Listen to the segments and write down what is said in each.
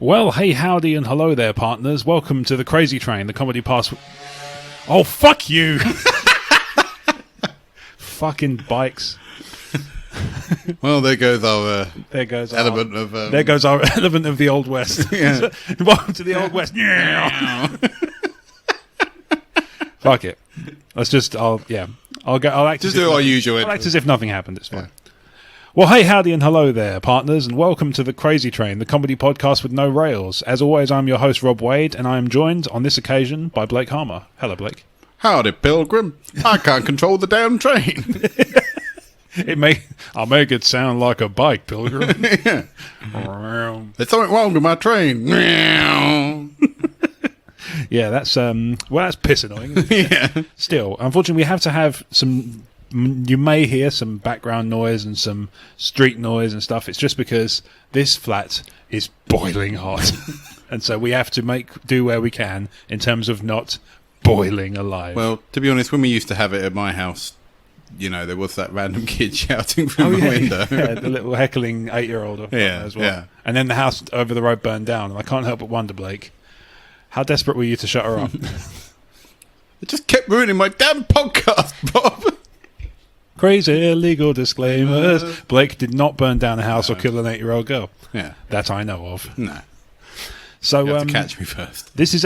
Well, hey, howdy, and hello there, partners. Welcome to the Crazy Train, the comedy pass... Oh, fuck you! Fucking bikes. Well, there goes our element of... there goes our element of the Old West. Yeah. Welcome to the Old West. Fuck it. Let's just... I'll act just do our usual. I'll act as if nothing happened. It's fine. Yeah. Well, hey, howdy, and hello there, partners, and welcome to the Crazy Train, the comedy podcast with no rails. As always, I'm your host, Rob Wade, and I am joined on this occasion by Blake Harmer. Hello, Blake. Howdy, Pilgrim. I can't control the damn train. I'll make it sound like a bike, Pilgrim. Yeah. There's something wrong with my train. Yeah, that's piss annoying. Yeah. Still, unfortunately, we have to have some... You may hear some background noise and some street noise and stuff. It's just because this flat is boiling hot. And so we have to do where we can in terms of not boiling alive. Well, to be honest, when we used to have it at my house, you know, there was that random kid shouting from the window. Yeah, the little heckling 8-year-old as well. Yeah. And then the house over the road burned down. And I can't help but wonder, Blake, how desperate were you to shut her up? It just kept ruining my damn podcast, Bob. Crazy illegal disclaimers. Blake did not burn down a house or kill an 8-year-old girl. Yeah. That I know of. No. So you have to catch me first. This is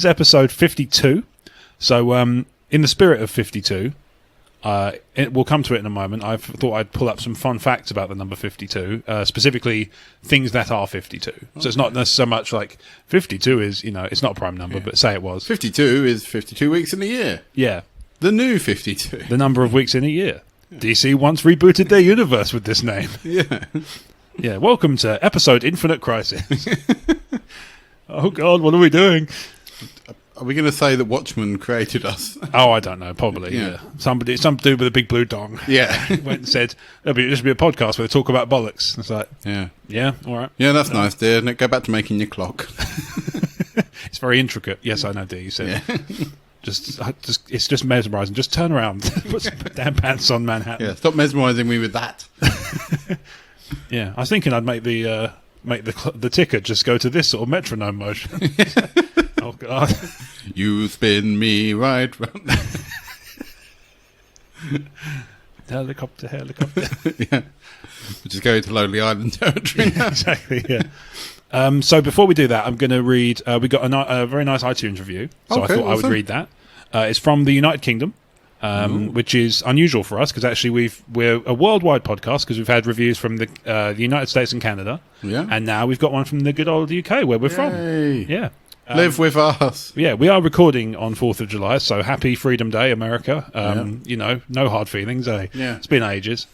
episode 52. So in the spirit of 52, we'll come to it in a moment. I thought I'd pull up some fun facts about the number 52, specifically things that are 52. Okay. So it's not so much like 52 is, it's not a prime number, but say it was. 52 is 52 weeks in a year. Yeah. The new 52. The number of weeks in a year. Yeah. DC once rebooted their universe with this name. Yeah. Yeah, welcome to episode Infinite Crisis. Oh, God, what are we doing? Are we going to say that Watchmen created us? Oh, I don't know, probably, yeah. Some dude with a big blue dong. Yeah. Went and said, this will be a podcast where they talk about bollocks. It's like, yeah, all right. Yeah, that's nice, dear. Go back to making your clock. It's very intricate. Yes, I know, dear, you said. Yeah. It's just mesmerising. Just turn around, put some damn pants on, Manhattan. Yeah, stop mesmerising me with that. Yeah, I was thinking I'd make the ticker just go to this sort of metronome motion. Oh God! You spin me right round. Helicopter. Yeah, we're just going to Lonely Island territory. Yeah, exactly. Yeah. So before we do that, I'm going to read. We got a very nice iTunes review, so okay, I thought I would read that. It's from the United Kingdom, which is unusual for us because actually we're a worldwide podcast because we've had reviews from the United States and Canada, and now we've got one from the good old UK where we're from. Yeah, live with us. Yeah, we are recording on 4th of July, so happy Freedom Day, America. No hard feelings. Yeah, it's been ages.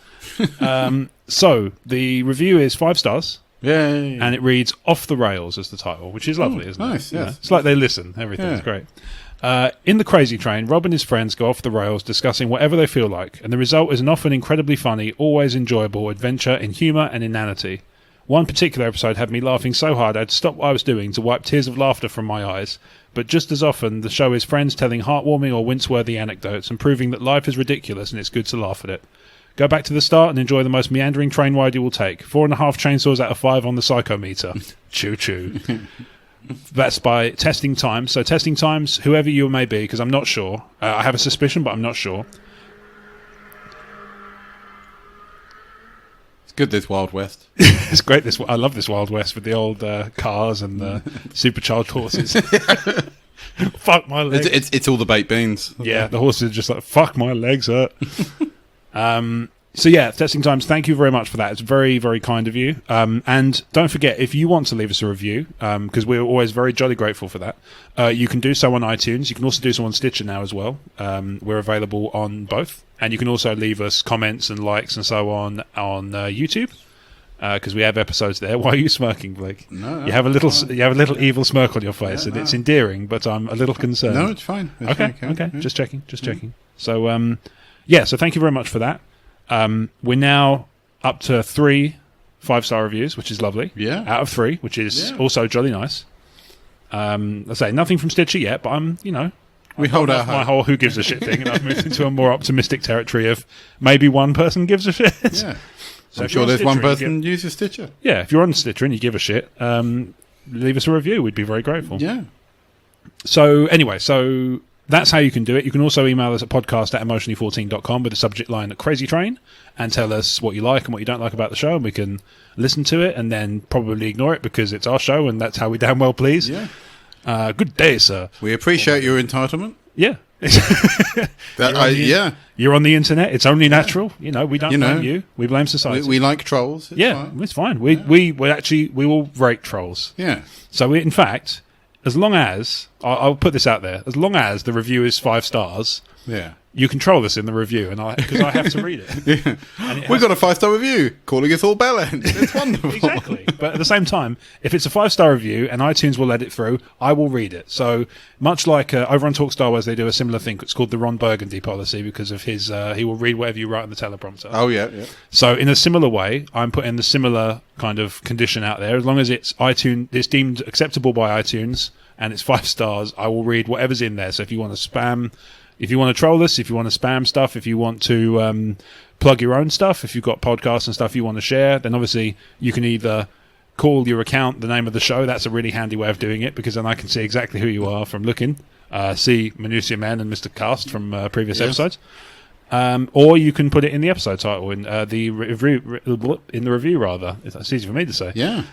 So the review is 5 stars. Yay. And it reads Off the Rails as the title, which is lovely, isn't nice, it? Yes. Yeah. It's like they listen. Everything's great. In the Crazy Train, Rob and his friends go off the rails discussing whatever they feel like, and the result is an often incredibly funny, always enjoyable adventure in humour and inanity. One particular episode had me laughing so hard I had to stop what I was doing to wipe tears of laughter from my eyes, but just as often the show is friends telling heartwarming or wince-worthy anecdotes and proving that life is ridiculous and it's good to laugh at it. Go back to the start and enjoy the most meandering train ride you will take. 4.5 chainsaws out of 5 on the psychometer. Choo-choo. That's by Testing Times. So Testing Times, whoever you may be, because I'm not sure. I have a suspicion, but I'm not sure. It's good, this Wild West. It's great. I love this Wild West with the old cars and the supercharged horses. Fuck my legs. It's all the baked beans. Yeah, the horses are just like, fuck my legs hurt. So yeah, Testing Times, thank you very much for that. It's very, very kind of you. And don't forget, if you want to leave us a review, because we're always very jolly grateful for that, you can do so on iTunes. You can also do so on Stitcher now as well. We're available on both. And you can also leave us comments and likes and so on YouTube, because we have episodes there. Why are you smirking, Blake? No, you have a little evil smirk on your face, and it's endearing, but I'm a little concerned. No, it's fine. Okay. Yeah. Just checking. So, so thank you very much for that. We're now up to 3 5-star reviews, which is lovely. Yeah. Out of 3, which is also jolly nice. I say nothing from Stitcher yet, but we hold our my whole who gives a shit thing, and I've moved into a more optimistic territory of maybe one person gives a shit. Yeah. So I'm sure there's one person who uses Stitcher. Yeah, if you're on Stitcher and you give a shit, leave us a review. We'd be very grateful. Yeah. So anyway, that's how you can do it. You can also email us at podcast@emotionally14.com with the subject line at Crazy Train and tell us what you like and what you don't like about the show, and we can listen to it and then probably ignore it because it's our show and that's how we damn well please. Yeah. Good day, sir. We appreciate your entitlement. Yeah. Yeah. You're on the internet. It's only natural. You know, we don't blame you. We blame society. We like trolls. It's fine. We will rate trolls. Yeah. So in fact, as long as I'll put this out there, as long as the review is 5 stars, yeah, you control this in the review, and because I have to read it. Yeah. We've got a 5-star review calling us all bellend. It's wonderful. Exactly. But at the same time, if it's a 5-star review and iTunes will let it through, I will read it. So much like over on Talk Star Wars, they do a similar thing. It's called the Ron Burgundy policy because of his. He will read whatever you write on the teleprompter. Oh yeah, yeah. So in a similar way, I'm putting the similar kind of condition out there. As long as it's deemed acceptable by iTunes and it's 5 stars, I will read whatever's in there. So if you want to spam. If you want to troll us, if you want to spam stuff, if you want to plug your own stuff, if you've got podcasts and stuff you want to share, then obviously you can either call your account the name of the show. That's a really handy way of doing it because then I can see exactly who you are from looking. See Minutia Man and Mr. Cast from previous episodes. Or you can put it in the episode title, in the review, rather. It's easy for me to say. Yeah.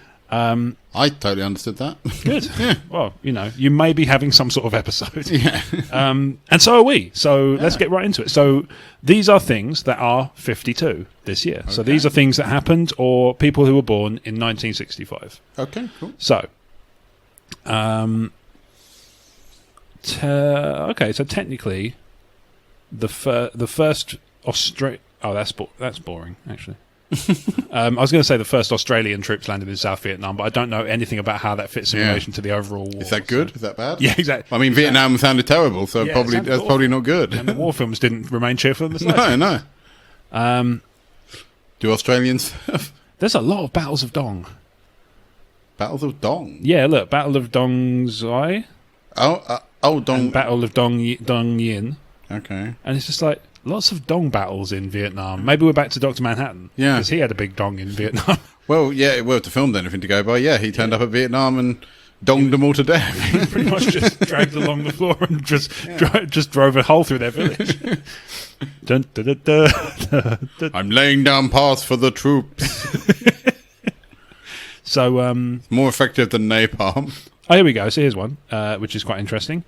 I totally understood that. Good. Yeah. Well, you may be having some sort of episode. Yeah. And so are we. So let's get right into it. So these are things that are 52 this year. Okay. So these are things that happened or people who were born in 1965. Okay, cool. So, so technically, the first Australia. Oh, that's boring, actually. I was going to say the first Australian troops landed in South Vietnam, but I don't know anything about how that fits in relation to the overall war. Is that good? Is that bad? Yeah, exactly. I mean, Vietnam sounded terrible, so that's probably not good. And the war films didn't remain cheerful in the slightest. No. Do Australians have? There's a lot of battles of Dong. Battles of Dong? Yeah, look, Battle of Dong Zai. Dong. And Battle of Dong Yin. Okay. And it's just like, lots of dong battles in Vietnam. Maybe we're back to Dr. Manhattan. Yeah. Because he had a big dong in Vietnam. Well, yeah, to film anything to go by. Yeah, he turned up at Vietnam and donged them all to death. He pretty much just dragged along the floor and just drove a hole through their village. Dun, da, da, da, da, da. I'm laying down paths for the troops. So, more effective than napalm. Oh, here we go. So here's one, which is quite interesting.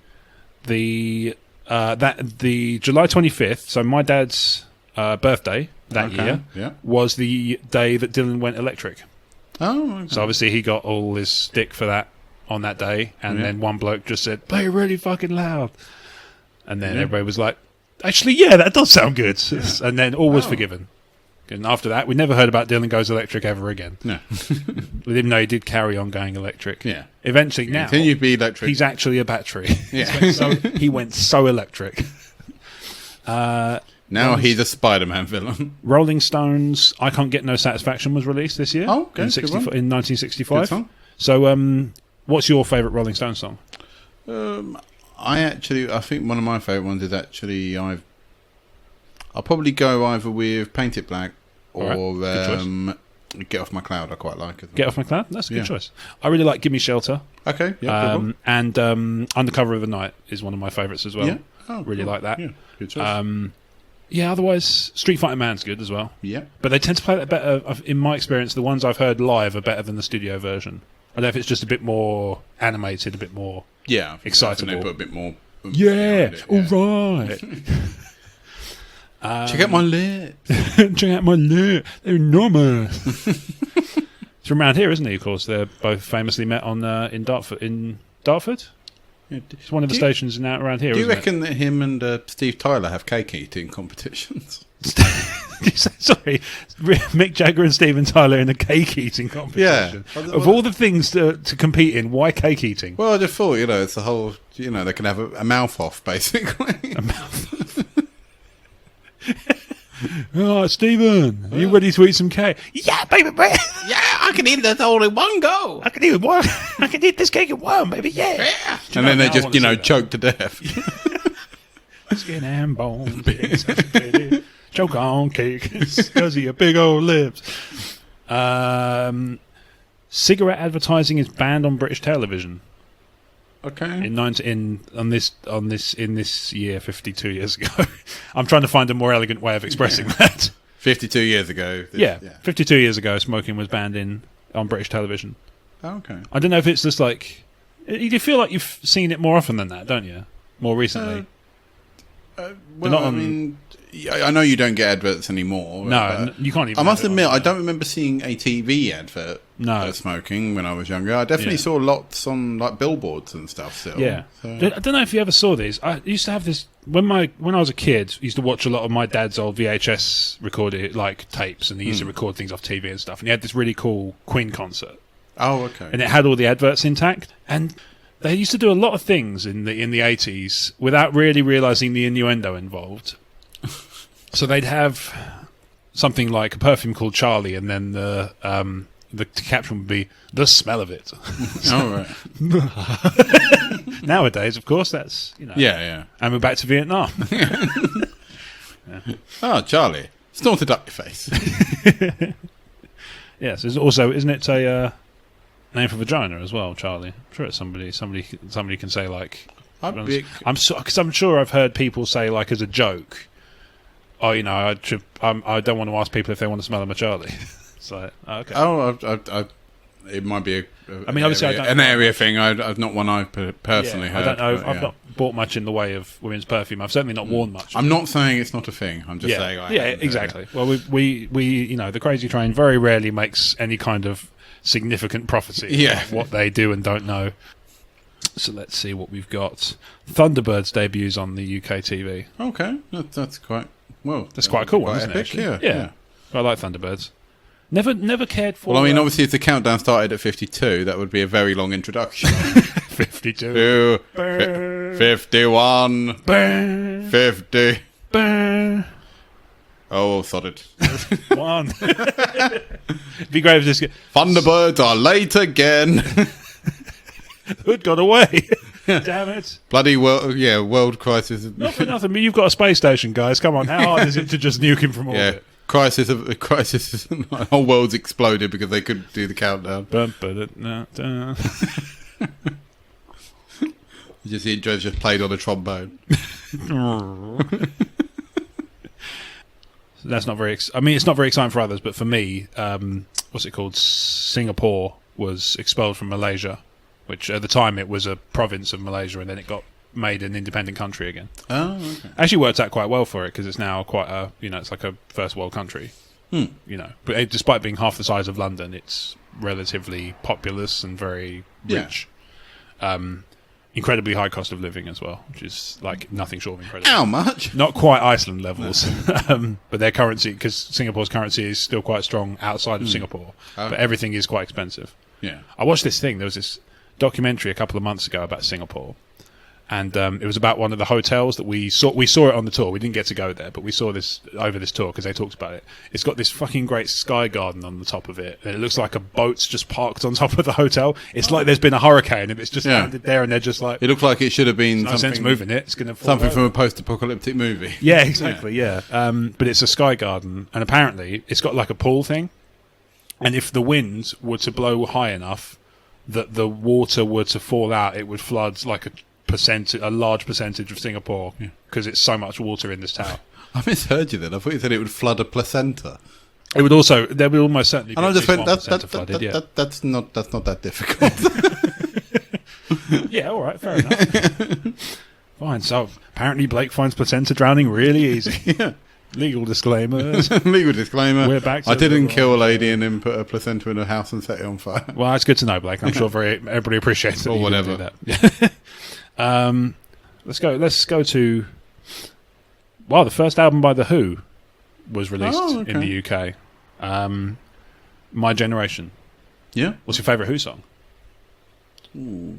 The July 25th, so my dad's birthday that year, was the day that Dylan went electric. Oh, okay. So obviously he got all his stick for that on that day, and then one bloke just said, "Play really fucking loud," and then everybody was like, "Actually, yeah, that does sound good," and then all was forgiven. And after that, we never heard about Dylan Goes Electric ever again. No. Even though he did carry on going electric. Yeah. Eventually, now continue to be electric. He's actually a battery. Yeah. He went so electric. Now he's a Spider-Man villain. Rolling Stones' "I Can't Get No Satisfaction" was released this year. Oh, okay. In 1965. Good song. So, what's your favourite Rolling Stones song? I think one of my favourite ones is actually I'll probably go either with Paint It Black or Get Off My Cloud. I quite like it. Get Off My Cloud? That's a good choice. I really like Gimme Shelter. Okay. Yeah, and Under Cover of the Night is one of my favourites as well. Yeah. Oh, really like that. Yeah, good choice. Otherwise, Street Fighter Man's good as well. Yeah. But they tend to play that better. In my experience, the ones I've heard live are better than the studio version. I don't know if it's just a bit more animated, a bit more excitable. They put a bit more... All right. Check out my lips. Check out my lips. They're enormous. It's from around here, isn't he? Of course, they're both famously met on in Dartford. In Dartford, it's one of the stations around here. Do you reckon that him and Steve Tyler have cake eating competitions? Sorry, Mick Jagger and Steven Tyler in a cake eeting competition. Yeah. Of all the things to compete in, why cake eating? Well, I just thought, it's the whole, they can have a mouth off, basically. A mouth off. Oh, Stephen, are you ready to eat some cake? Yeah, baby. Yeah, I can eat this all in one go. I can eat one. I can eat this cake in one, baby. Yeah. And then they just, choke to death. Skin and bones. Choke on cake because of your big old lips. Cigarette advertising is banned on British television. Okay. In this year, 52 years ago. I'm trying to find a more elegant way of expressing that. 52 years ago. 52 years ago, smoking was banned on British television. Oh, okay. I don't know if it's just like... You feel like you've seen it more often than that, don't you? More recently. I mean, I know you don't get adverts anymore. No, you can't even... I must admit, I don't remember seeing a TV advert for smoking when I was younger. I definitely saw lots on like billboards and stuff still. Yeah. So. I don't know if you ever saw these. I used to have this... When I was a kid, I used to watch a lot of my dad's old VHS recorded like tapes, and he used to record things off TV and stuff. And he had this really cool Queen concert. Oh, okay. And it had all the adverts intact. And they used to do a lot of things in the 80s without really realising the innuendo involved. So they'd have something like a perfume called Charlie, and then the caption would be "the smell of it." Oh, right. Nowadays, of course, that's Yeah. And we're back to Vietnam. Oh, Charlie, snorted up your face. Yes, there's also, isn't it a name for vagina as well, Charlie? I'm sure it's somebody can say like. Because I'm sure I've heard people say like as a joke, "Oh, I don't want to ask people if they want to smell of my Charlie." So okay. Oh, it might be obviously an area thing. I've not one I've personally heard. I don't know. I've not bought much in the way of women's perfume. I've certainly not worn much. I'm not saying it's not a thing. I'm just saying. Exactly. Well, we the Crazy Train very rarely makes any kind of significant prophecy of what they do and don't know. So let's see what we've got. Thunderbirds debuts on the UK TV. Okay, that's quite well. That's quite a cool one, isn't epic, it? Yeah. I like Thunderbirds. Never cared for... Well, I mean, obviously, if the countdown started at 52, that would be a very long introduction. 52. 51. 50. Oh, sod it. One. It'd be great if this... Thunderbirds are late again. Hood got away. Damn it. Bloody world crisis. Not for nothing, but you've got a space station, guys. Come on, how hard is it to just nuke him from orbit? Crisis. The whole world's exploded because they couldn't do the countdown. You just see Joe's just played on a trombone. That's not very... it's not very exciting for others, but for me, what's it called? Singapore was expelled from Malaysia, which at the time it was a province of Malaysia, and then it got made an independent country again. Oh, okay. Actually worked out quite well for it, because it's now quite a, it's like a first world country. But despite being half the size of London, it's relatively populous and very rich. Incredibly high cost of living as well, which is like nothing short of incredible. How much? Not quite Iceland levels, but their currency, because Singapore's currency is still quite strong outside of Singapore, but everything is quite expensive. Yeah, I watched this thing. There was this documentary a couple of months ago about Singapore, and it was about one of the hotels that we saw. We saw it on the tour. We didn't get to go there, but we saw this over this tour because they talked about it. It's got this fucking great sky garden on the top of it, and it looks like a boat's just parked on top of the hotel. It's like there's been a hurricane and it's just landed there, and they're just like... It looks like it should have been no sense moving it. It's going to fall something over. from a post-apocalyptic movie. Yeah, exactly. Yeah, but it's a sky garden, and apparently it's got like a pool thing. And if the wind were to blow high enough that the water were to fall out, it would flood like a large percentage of Singapore because it's so much water in this tower. I misheard you then. I thought you said it would flood a placenta. It would also. There would almost certainly be. And I just went. That's not that difficult. Yeah. All right. Fair enough. Fine. So apparently Blake finds placenta drowning really easy. Yeah. Legal disclaimers. Legal disclaimer. We're back to I didn't kill a lady and then put a placenta in a house and set it on fire. Well, it's good to know, Blake. I'm sure everybody appreciates it. Or whatever. Do that. Let's go to... Well, the first album by The Who was released in the UK. My Generation. Yeah. What's your favourite Who song? Ooh,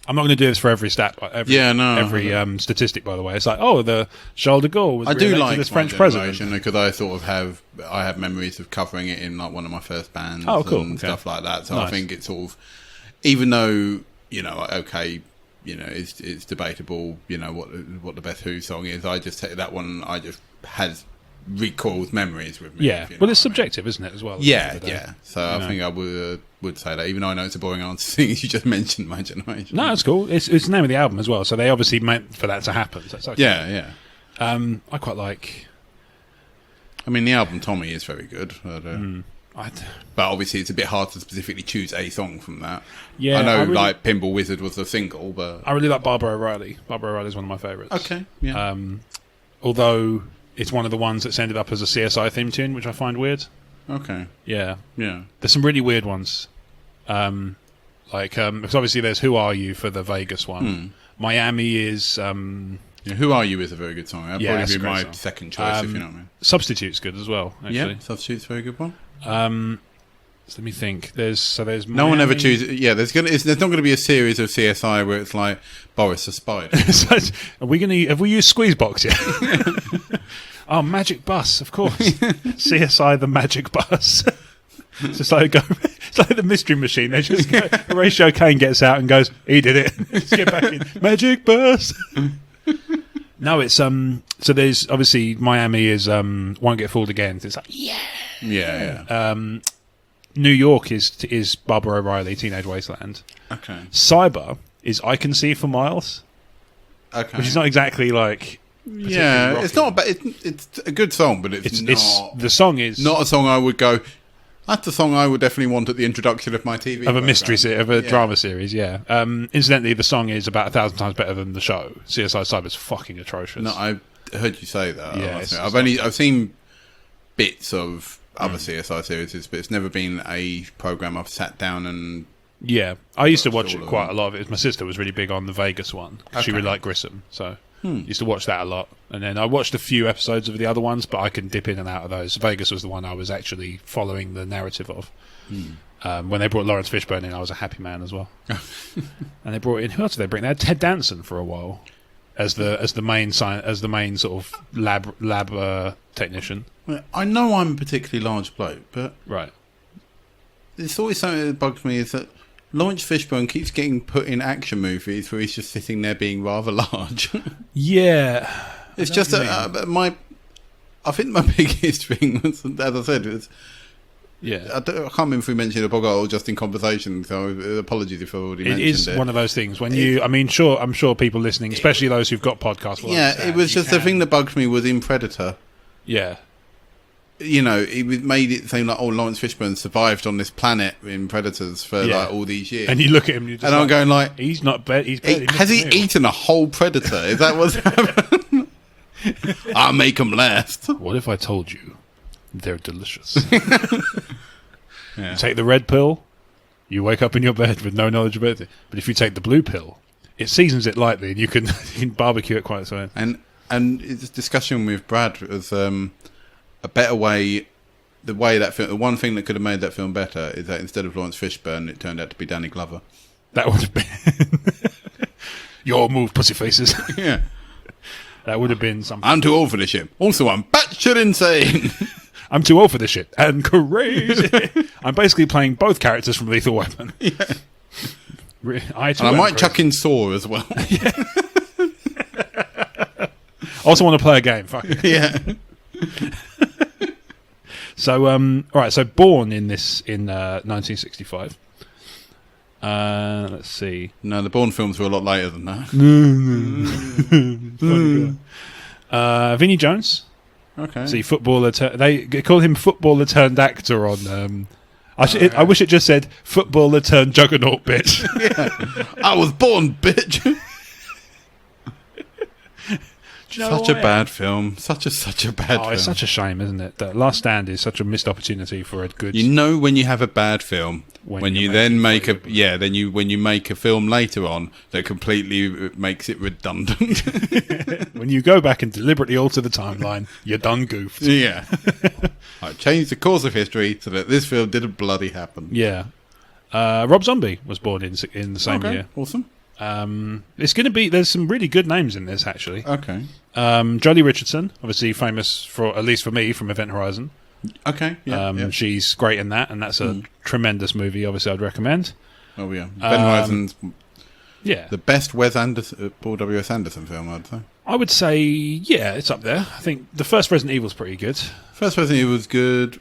I'm not going to do this for every stat. Every statistic, by the way. It's like, the Charles de Gaulle was re-elected as French president. Because I sort of have memories of covering it in like one of my first bands and stuff like that. So nice. I think it's sort of, even though it's debatable. What the best Who song is. I just take that one. I just has recalls memories with me. Yeah, well, it's subjective, isn't it, as well? Yeah. So I think I would say that, even though I know it's a boring answer, seeing as you just mentioned My Generation. No, it's cool. It's the name of the album as well, so they obviously meant for that to happen. So it's okay. Yeah. I quite like. I mean, the album Tommy is very good. But obviously, it's a bit hard to specifically choose a song from that. Yeah, I know, like Pinball Wizard was a single, but I really like Barbara O'Reilly. Barbara O'Reilly is one of my favourites. Okay, yeah. Although it's one of the ones that's ended up as a CSI theme tune, which I find weird. Okay. Yeah. Yeah. There's some really weird ones. Because obviously there's Who Are You for the Vegas one. Miami is... Who Are You is a very good song. That'd probably be my second choice, if you know what I mean. Substitute's good as well, actually. Yeah, Substitute's a very good one. So let me think. There's Miami. No one ever chooses... Yeah, there's not going to be a series of CSI where it's like Boris the Spider. Have we used Squeezebox yet? Oh, Magic Bus, of course. CSI the Magic Bus. It's like the Mystery Machine. They just go, Horatio Kane gets out and goes, he did it. Let's get back in. Magic Bus. No, it's so there's obviously Miami is Won't Get Fooled Again. It's like Yeah. New York is Barbara O'Reilly, Teenage Wasteland. Okay. Cyber is I Can See for Miles. Okay. Which is not exactly like rocky. It's not. But it's a good song, but it's not. The song is not a song I would go. That's the song I would definitely want at the introduction of my TV of a mystery of a drama series. Yeah. Incidentally, the song is about 1,000 times better than the show. CSI Cyber is fucking atrocious. No, I heard you say that. Yeah, I've seen bits of other CSI series, but it's never been a program I've sat down and. Yeah, I used to watch it quite a lot of it. My sister was really big on the Vegas one. She really liked Grissom, so used to watch that a lot. And then I watched a few episodes of the other ones, but I can dip in and out of those. Vegas was the one I was actually following the narrative of. When they brought Lawrence Fishburne in, I was a happy man as well. And they brought in, who else did they bring? They had Ted Danson for a while as the main sort of lab technician. Well, I know I'm a particularly large bloke, but right. There's always something that bugs me is that Lawrence Fishburne keeps getting put in action movies where he's just sitting there being rather large. Yeah. It's just I think my biggest thing was, as I said, was... Yeah. I can't remember if we mentioned a Boggle just in conversation, so apologies if I already mentioned it. It is one of those things. I'm sure people listening, especially those who've got podcasts, will understand. It was just the thing that bugged me was in Predator. Yeah. It made it seem like, Lawrence Fishburne survived on this planet in Predators for like all these years. And you look at him, and I'm going like, he's not bad. Has he eaten a whole predator? Is that what's happened? I'll make him last. What if I told you they're delicious? You take the red pill, you wake up in your bed with no knowledge about it. But if you take the blue pill, it seasons it lightly, and you can barbecue it quite so. And this discussion with Brad was. A better way, the one thing that could have made that film better is that instead of Lawrence Fishburne, it turned out to be Danny Glover. That would have been your move, pussy faces. Yeah, that would have been something. I'm too old for this shit. Also, I'm batshit insane. I'm too old for this shit and crazy. I'm basically playing both characters from Lethal Weapon. Yeah, I might chuck in Saw as well. Yeah. Also, want to play a game. Fuck it. Yeah. So, all right. So, born in 1965. Let's see. No, the Bourne films were a lot later than that. Vinnie Jones. Okay. See, footballer. They call him footballer turned actor on. I wish it just said footballer turned juggernaut, bitch. Yeah. I was born, bitch. Such a bad film. Such a bad film. It's such a shame, isn't it? That Last Stand is such a missed opportunity for a good... when you have a bad film, when you make a film later on that completely makes it redundant. When you go back and deliberately alter the timeline, you're done goofed. Yeah. I changed the course of history so that this film didn't bloody happen. Yeah. Rob Zombie was born in the same year. Awesome. It's going to be... There's some really good names in this, actually. Okay. Jodie Richardson, obviously famous for, at least for me, from Event Horizon. Okay. Yeah, She's great in that, and that's a tremendous movie. Obviously, I'd recommend. Oh yeah, Event Horizon's Yeah. The best Paul W.S. Anderson film, I'd say. I would say, yeah, it's up there. I think the first Resident Evil's pretty good. First Resident Evil was good.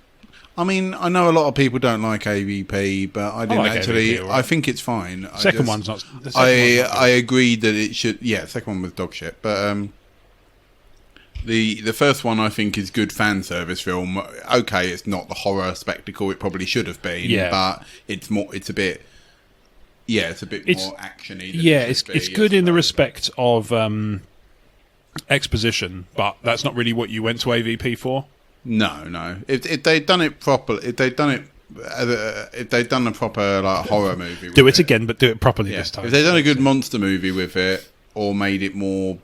I mean, I know a lot of people don't like AVP, but I didn't actually. AVP, right? I think it's fine. Second one's not. I agreed that it should. Yeah, second one was dog shit, but the first one I think is good fan service film. Okay, it's not the horror spectacle it probably should have been, but it's more. It's a bit. Yeah, it's a bit more actiony. Yeah, it's good in the respect of exposition, but that's not really what you went to AVP for. No. If they'd done it properly, if they'd done a proper like horror movie, do it again, but do it properly this time. If they'd done a good monster movie with it, or made it more,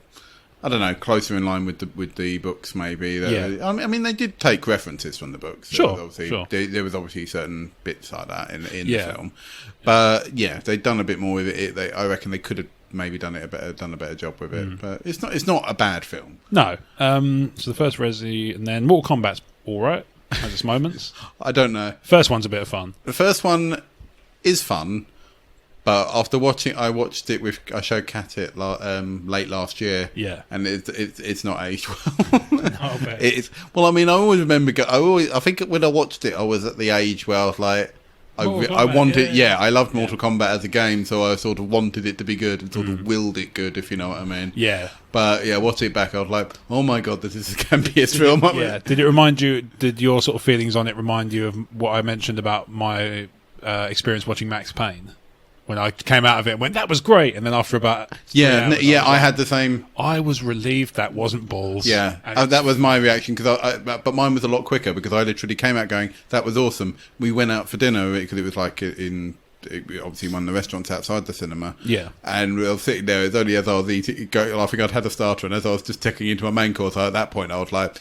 I don't know, closer in line with the books, maybe. I mean, they did take references from the books. Sure. There was obviously certain bits like that in the film, but yeah, if they'd done a bit more with it. I reckon they could have maybe done a better job with it. But it's not a bad film. No. So the first Resi, and then Mortal Kombat's all right, has its moments. I don't know. First one's a bit of fun. The first one is fun, but after watching, I showed Kat it late last year. Yeah, and it's not aged well. No, well, I mean, I always remember. I think when I watched it, I was at the age where I was like, I wanted, I loved Mortal Kombat as a game, so I sort of wanted it to be good and sort of willed it good, if you know what I mean. Yeah. But yeah, watching it back, I was like, oh my god, this is the campiest film. Did it remind you? Did your sort of feelings on it remind you of what I mentioned about my experience watching Max Payne? When I came out of it and went, that was great, and then after about I had the same. I was relieved that wasn't balls. Yeah, that was my reaction but mine was a lot quicker because I literally came out going, that was awesome. We went out for dinner because it was like obviously one of the restaurants outside the cinema. Yeah, and we were sitting there. It's only as I was eating, I think I'd had a starter, and as I was just taking into my main course, at that point I was like,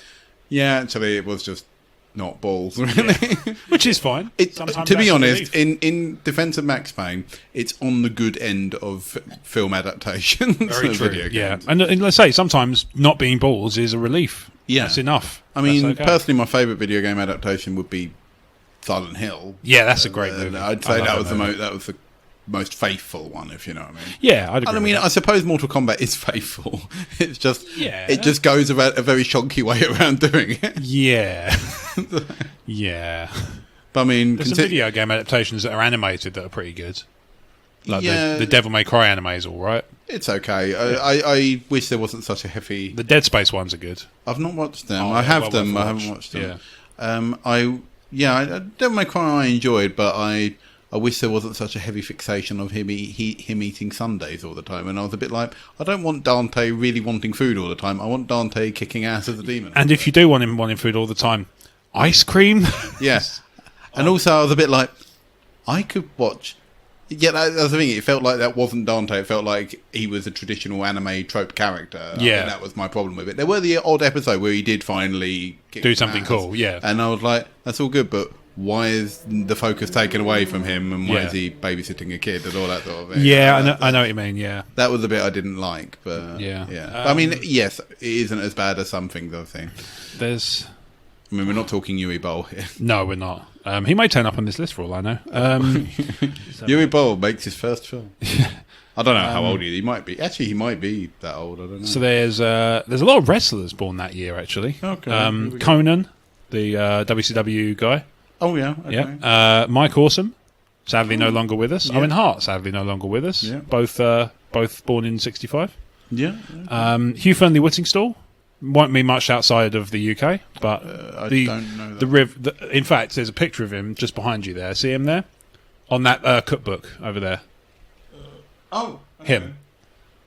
yeah, actually, it was just not balls, really. Yeah. Which is fine. To be honest, in defence of Max Payne, it's on the good end of film adaptations. Very true. Yeah, and let's say sometimes not being balls is a relief. Yeah, that's enough. I mean, personally, my favourite video game adaptation would be Silent Hill. Yeah, that's a great movie. I'd say that was the most faithful one, if you know what I mean. Yeah, I'd agree. I mean, I suppose Mortal Kombat is faithful. It's just it just goes about a very shonky way around doing it. Yeah. Yeah. But I mean, there's some video game adaptations that are animated that are pretty good. Like the Devil May Cry anime is all right. It's okay. I wish there wasn't such a heavy. The Dead Space ones are good. I've not watched them. I have them. I haven't watched them. Devil May Cry I enjoyed, but I wish there wasn't such a heavy fixation of him eating sundaes all the time. And I was a bit like, I don't want Dante really wanting food all the time. I want Dante kicking ass as a demon. And if you do want him wanting food all the time, ice cream? Yes. And also I was a bit like, I could watch... Yeah, that's the thing. It felt like that wasn't Dante. It felt like he was a traditional anime trope character. Yeah. And that was my problem with it. There were the odd episode where he did finally... do something cool, yeah. And I was like, that's all good, but... why is the focus taken away from him, and why is he babysitting a kid and all that sort of thing? Yeah, I know what you mean. Yeah, that was the bit I didn't like, but yeah. I mean, yes, it isn't as bad as some things. I think I mean, we're not talking Yui Bowl here. No, we're not. He may turn up on this list for all I know. Yui Bowl makes his first film. I don't know how old he is. He might be. Actually, he might be that old. I don't know. So there's a lot of wrestlers born that year. Actually, okay. Conan, the WCW guy. Oh, yeah. Okay. Yeah. Mike Awesome, sadly no longer with us. Yeah. Owen Hart, sadly no longer with us. Yeah. Both born in 65. Yeah. Hugh Fernley Whittingstall won't mean much outside of the UK, but I don't know that. In fact, there's a picture of him just behind you there. See him there? On that cookbook over there. Okay. Him.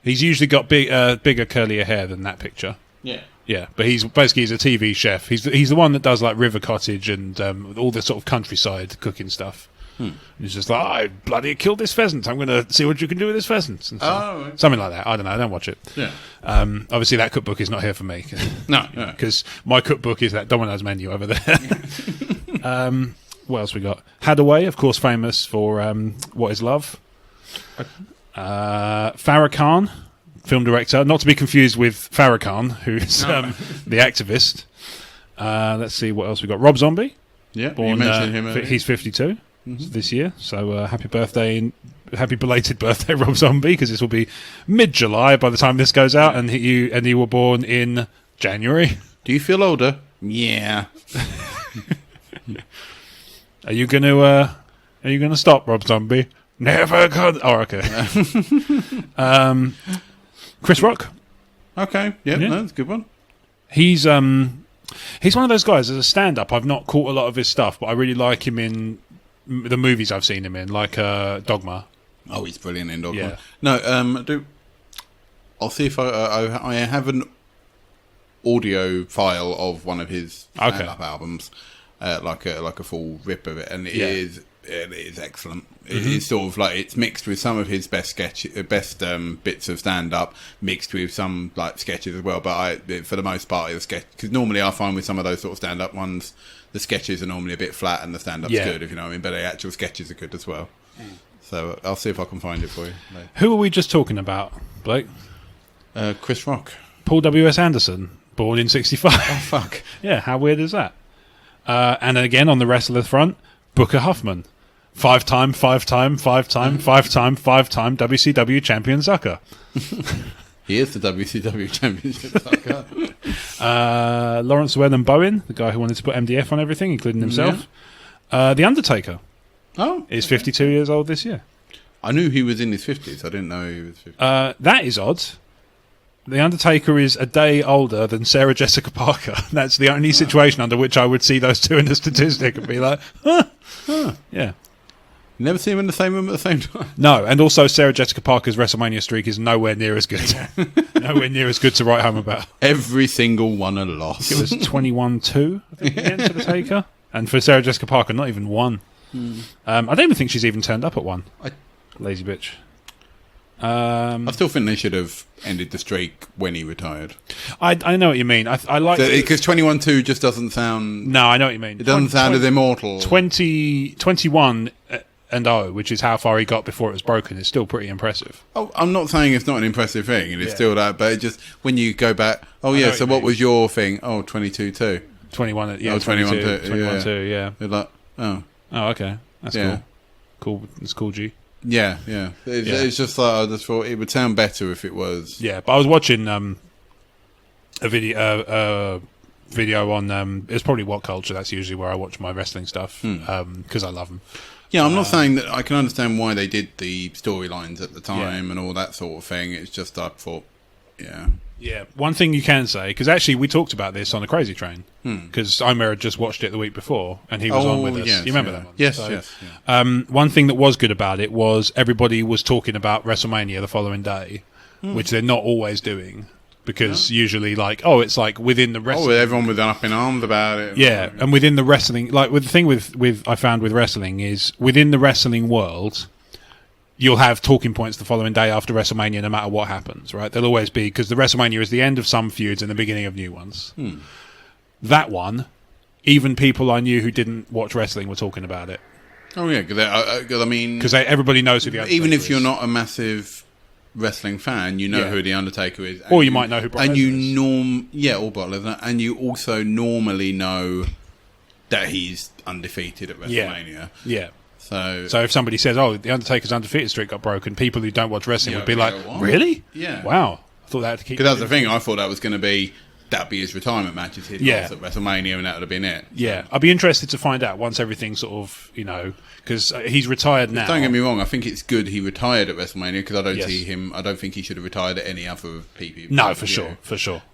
He's usually got bigger, curlier hair than that picture. Yeah. Yeah, but he's a TV chef. He's the one that does like River Cottage and all the sort of countryside cooking stuff. He's just like, I bloody killed this pheasant. I'm going to see what you can do with this pheasant. And something like that. I don't know. I don't watch it. Yeah. Obviously, that cookbook is not here for me. No, because my cookbook is that Domino's menu over there. What else we got? Hadaway, of course, famous for What Is Love. Farrah Khan, film director, not to be confused with Farrakhan, who's the activist. Let's see what else we got. Rob Zombie. Yeah, born, you mentioned him earlier. He's 52. this year. So happy belated birthday, Rob Zombie, because this will be mid-July by the time this goes out, and you were born in January. Do you feel older? Yeah. Are you gonna stop, Rob Zombie? Never could. Oh, okay. Chris Rock. Okay. Yeah, no, that's a good one. He's one of those guys. As a stand-up, I've not caught a lot of his stuff, but I really like him in the movies I've seen him in, like Dogma. Oh, he's brilliant in Dogma. Yeah. No, I'll see if I have an audio file of one of his stand-up albums, like a full rip of it, and it is excellent. It's sort of like it's mixed with some of his best bits of stand-up, mixed with some like sketches as well. But for the most part, it's sketch, because normally I find with some of those sort of stand-up ones, the sketches are normally a bit flat and the stand-up's good, if you know what I mean. But the actual sketches are good as well. So I'll see if I can find it for you later. Who are we just talking about, Blake? Chris Rock. Paul W.S. Anderson, born in 1965. Oh, fuck. Yeah, how weird is that? And again, on the wrestler front, Booker Huffman. Five-time WCW champion sucker. He is the WCW championship sucker. Lawrence Llewellyn Bowen, the guy who wanted to put MDF on everything, including himself. The Undertaker. Oh. Is 52 years old this year. I knew he was in his 50s. I didn't know he was 50. That is odd. The Undertaker is a day older than Sarah Jessica Parker. That's the only situation under which I would see those two in the statistic and be like, yeah. You never see him in the same room at the same time? No, and also Sarah Jessica Parker's WrestleMania streak is nowhere near as good. Nowhere near as good to write home about. Every single one a loss. It was 21-2, I think, again, for the Taker. And for Sarah Jessica Parker, not even one. I don't even think she's even turned up at one. Lazy bitch. I still think they should have ended the streak when he retired. I know what you mean. I like... Because 21-2 just doesn't sound... No, I know what you mean. It doesn't sound as immortal. 21-0, which is how far he got before it was broken, is still pretty impressive. Oh, I'm not saying it's not an impressive thing, and it's still that, but it just, when you go back, what was your thing? Oh, 22-2. 21, yeah. 21-2. 21-2, yeah. You're like, oh, okay. That's cool. Cool. It's cool, G. Yeah. It's just like, I just thought it would sound better if it was. Yeah, but I was watching a video on, it's probably What Culture. That's usually where I watch my wrestling stuff, because I love them. Yeah, I'm not saying that I can understand why they did the storylines at the time and all that sort of thing. It's just I thought, Yeah, one thing you can say, because actually we talked about this on the Crazy Train, because Omer had just watched it the week before, and he was on with us. Yes, you remember that one? Yes, so, yes. One thing that was good about it was everybody was talking about WrestleMania the following day, which they're not always doing. Because usually, it's like within the wrestling... Oh, everyone was up in arms about it. Yeah, and within the wrestling... the thing with I found with wrestling is, within the wrestling world, you'll have talking points the following day after WrestleMania no matter what happens, right? There'll always be... Because the WrestleMania is the end of some feuds and the beginning of new ones. That one, even people I knew who didn't watch wrestling were talking about it. Oh, yeah, because I mean... Because everybody knows who the Undertaker even if is. you're not a massive... wrestling fan, you know who the Undertaker is, or you might know who Brock Lesnar is. Or Brock Lesnar, and you also normally know that he's undefeated at WrestleMania. Yeah. So if somebody says, "Oh, the Undertaker's undefeated streak got broken," people who don't watch wrestling would be like, what? "Really? Yeah. Wow, I thought that had to keep." Because that's the thing. I thought that was going to be that'd be his retirement match. His loss at WrestleMania, and that would have been it. So. Yeah, I'd be interested to find out once everything sort of because he's retired now. Don't get me wrong. I think it's good he retired at WrestleMania because I don't see him. I don't think he should have retired at any other PP. No, for sure.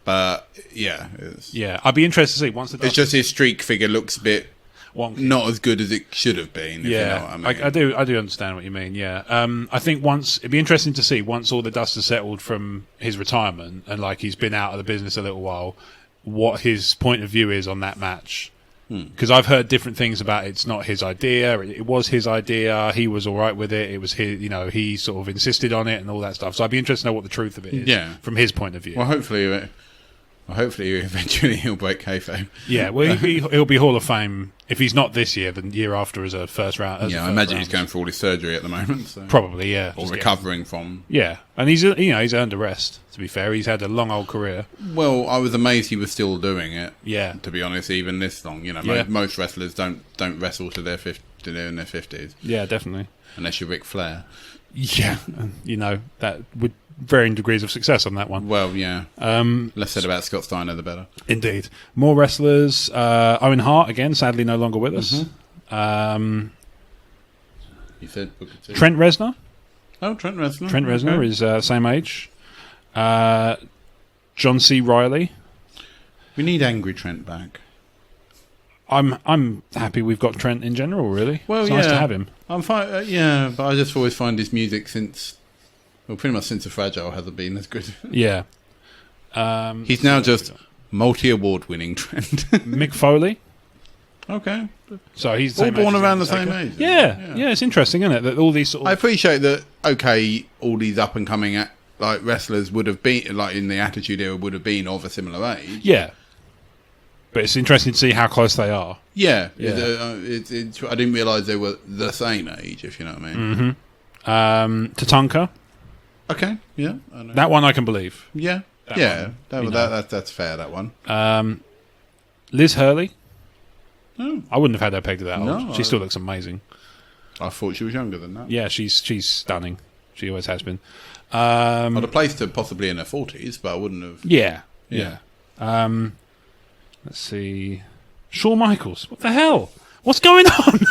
But I'd be interested to see once it's just his streak figure looks a bit wonky. Not as good as it should have been. If you know what I mean. I do understand what you mean. Yeah, I think it'd be interesting to see once all the dust has settled from his retirement and he's been out of the business a little while, what his point of view is on that match. Because I've heard different things about it's not his idea. It was his idea. He was all right with it. It was his. He sort of insisted on it and all that stuff. So I'd be interested to know what the truth of it is. From his point of view. Well, hopefully eventually he'll break kayfabe. Yeah, well, he'll be Hall of Fame if he's not this year, then year after as a first round. I imagine he's going through all his surgery at the moment. So. Probably, yeah, or recovering from. Yeah, and he's earned a rest. To be fair, he's had a long old career. Well, I was amazed he was still doing it. Yeah, to be honest, even this long. Most wrestlers don't wrestle to their they're in their 50s. Yeah, definitely. Unless you're Ric Flair. Yeah, that with varying degrees of success on that one. Well, yeah. Less said about Scott Steiner, the better. Indeed. More wrestlers. Owen Hart, again, sadly no longer with us. You said Booker T. Trent Reznor. Oh, Trent Reznor. Trent Reznor is same age. John C. Reilly. We need Angry Trent back. I'm happy we've got Trent in general, really. Well, it's yeah. nice to have him. I'm fine, but I just always find his music pretty much since The Fragile hasn't been as good. Yeah. He's now just multi-award winning Trent. Mick Foley. Okay. So he's all born around the same age. Yeah, it's interesting, isn't it? That all these sort of... I appreciate that, okay, all these up and coming wrestlers would have been, like in the Attitude Era, would have been of a similar age. Yeah. But it's interesting to see how close they are. Yeah. I didn't realise they were the same age, if you know what I mean. Mm-hmm. Tatanka. Okay, yeah. I know. That one I can believe. Yeah. That's fair, that one. Liz Hurley. Oh. I wouldn't have had her pegged to that No, old. She still looks amazing. I thought she was younger than that. Yeah, she's stunning. She always has been. I'd have placed her possibly in her 40s, but I wouldn't have... Yeah. Let's see. Shawn Michaels. What the hell? What's going on?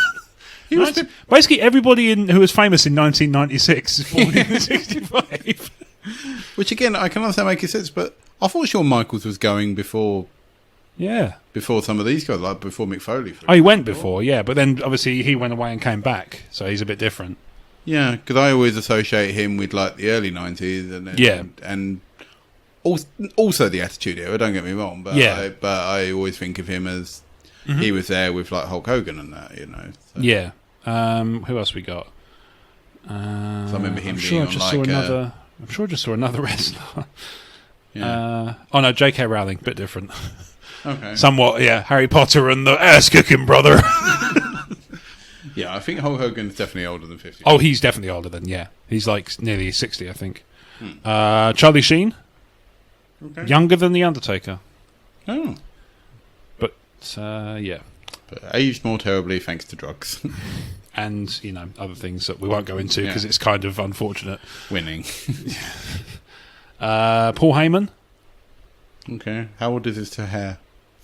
Basically, everybody who was famous in 1996 is born in 65. Which, again, I can understand making sense, but I thought Shawn Michaels was going before some of these guys, like before Mick Foley. He went before, yeah, but then obviously he went away and came back, so he's a bit different. Yeah, because I always associate him with like the early 90s and also the Attitude Era, don't get me wrong, but I always think of him as he was there with like Hulk Hogan and that, So. Yeah. Who else we got? So I remember him I'm sure I just saw another wrestler. Yeah. J.K. Rowling, bit different. Okay. Somewhat, yeah. Harry Potter and the ass-kicking brother. Yeah, I think Hulk Hogan's definitely older than 50. Oh, he's definitely older than, yeah. He's like nearly 60, I think. Charlie Sheen. Okay. Younger than The Undertaker. Oh. But, yeah. But aged more terribly thanks to drugs. And, other things that we won't go into because it's kind of unfortunate. Winning. Paul Heyman. Okay. How old is his hair?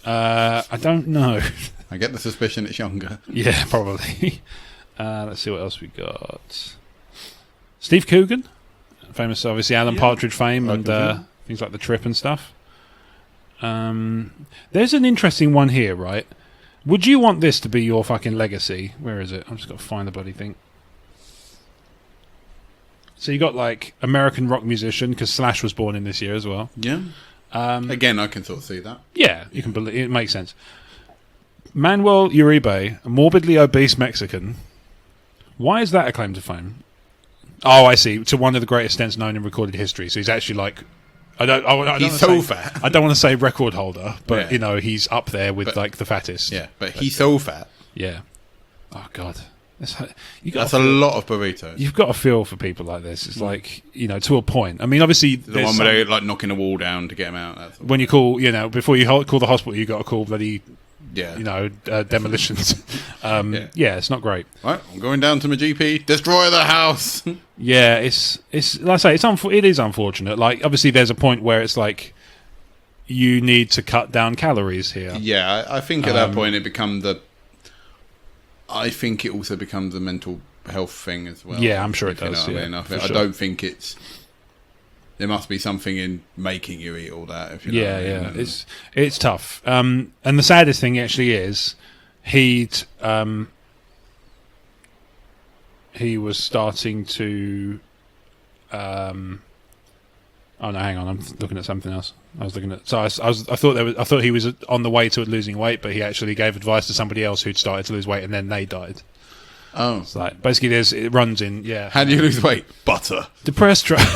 I don't know. I get the suspicion it's younger. Yeah, probably. Let's see what else we got. Steve Coogan. Famous, obviously, Alan Partridge fame and things like The Trip and stuff. There's an interesting one here, right? Would you want this to be your fucking legacy? Where is it? I've just got to find the bloody thing. So you got like American rock musician, because Slash was born in this year as well. Yeah. Again, I can sort of see that. Yeah, you can believe it makes sense. Manuel Uribe, a morbidly obese Mexican. Why is that a claim to fame? Oh, I see. To one of the greatest stents known in recorded history. So he's actually like, he's so fat. I don't want to say record holder, but he's up there with like the fattest. Yeah, but he's so fat. Yeah. Oh God. That's a lot of burritos. You've got to feel for people like this. It's like, to a point. I mean, obviously... The one where they're like knocking a wall down to get them out. When you call, before you call the hospital, you've got to call bloody, demolitions. It's not great. Right, I'm going down to my GP. Destroy the house! Yeah, it's like I say, it is unfortunate. Like, obviously there's a point where it's like, you need to cut down calories here. Yeah, I think at that point I think it also becomes a mental health thing as well. Yeah, I'm sure it does. I don't think there must be something in making you eat all that. If you know what I mean. It's tough. And the saddest thing actually is he was starting to. Oh no! Hang on, I'm looking at something else. I thought he was on the way to losing weight, but he actually gave advice to somebody else who'd started to lose weight, and then they died. Oh, it's like basically it runs in. Yeah. How do you lose weight? Butter. Depressed track.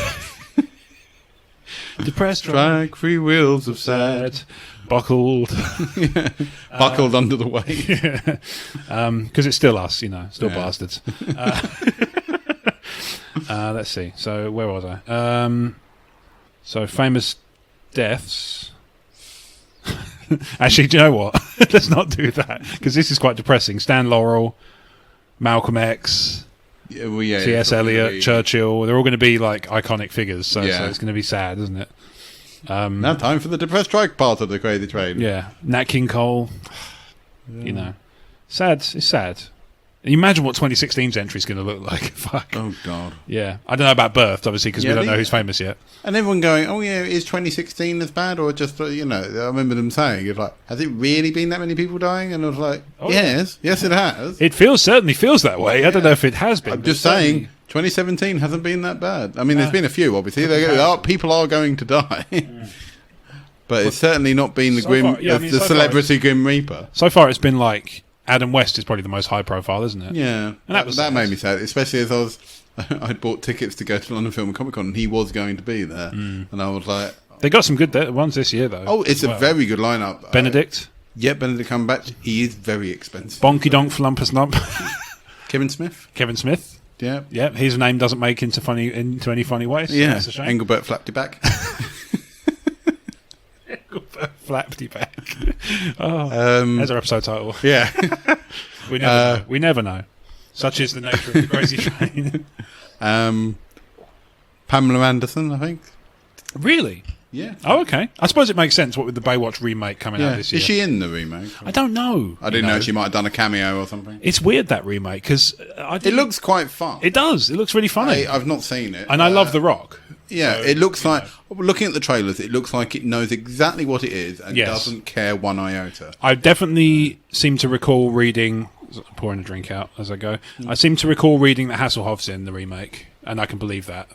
Depressed track. 3 wheels of sad. Buckled. Buckled under the weight. Yeah. Because it's still us, still bastards. Let's see. So where was I? So famous deaths. Actually, do you know what? Let's not do that because this is quite depressing. Stan Laurel, Malcolm X, yeah, T.S. Eliot, Churchill. They're all going to be like iconic figures, so it's going to be sad, isn't it? Now time for the depressed strike part of the Crazy Train. Yeah, Nat King Cole. You know, sad. It's sad. And you imagine what 2016's entry is going to look like. Fuck. Oh God. Yeah, I don't know about Birth, obviously, because we don't know who's famous yet. And everyone going, "Oh yeah, is 2016 as bad?" Or just I remember them saying, "It's like, has it really been that many people dying?" And I was like, "Yes, yes, it has." It certainly feels that way. I don't know if it has been. I'm just saying, 2017 hasn't been that bad. I mean, there's been a few, obviously. People are going to die. But it's certainly not been the celebrity Grim Reaper. So far, it's been like Adam West is probably the most high profile, isn't it? Yeah, and that made me sad, especially as I'd bought tickets to go to London Film and Comic Con, and he was going to be there, and I was like, they got some good ones this year, though. Oh, it's a very good lineup. Benedict, Benedict Cumberbatch. He is very expensive. Bonky Donk Flumpus Lump. Kevin Smith. Yeah. His name doesn't make into any funny ways. Yeah, that's a shame. Engelbert Flaptyback. Flaptyback. There's our episode title. Yeah. We never know. Such is the nature of the Crazy Train. Pamela Anderson, I think. Really? Yeah. Oh, okay. I suppose it makes sense. What with the Baywatch remake coming out this year? Is she in the remake? I don't know. I didn't know she might have done a cameo or something. It's weird, that remake, because it looks quite fun. It does. It looks really funny. I've not seen it, and I love The Rock. Yeah, so, it looks like, looking at the trailers, it looks like it knows exactly what it is and doesn't care one iota. I definitely seem to recall reading, pouring a drink out as I go, I seem to recall reading that Hasselhoff's in the remake, and I can believe that.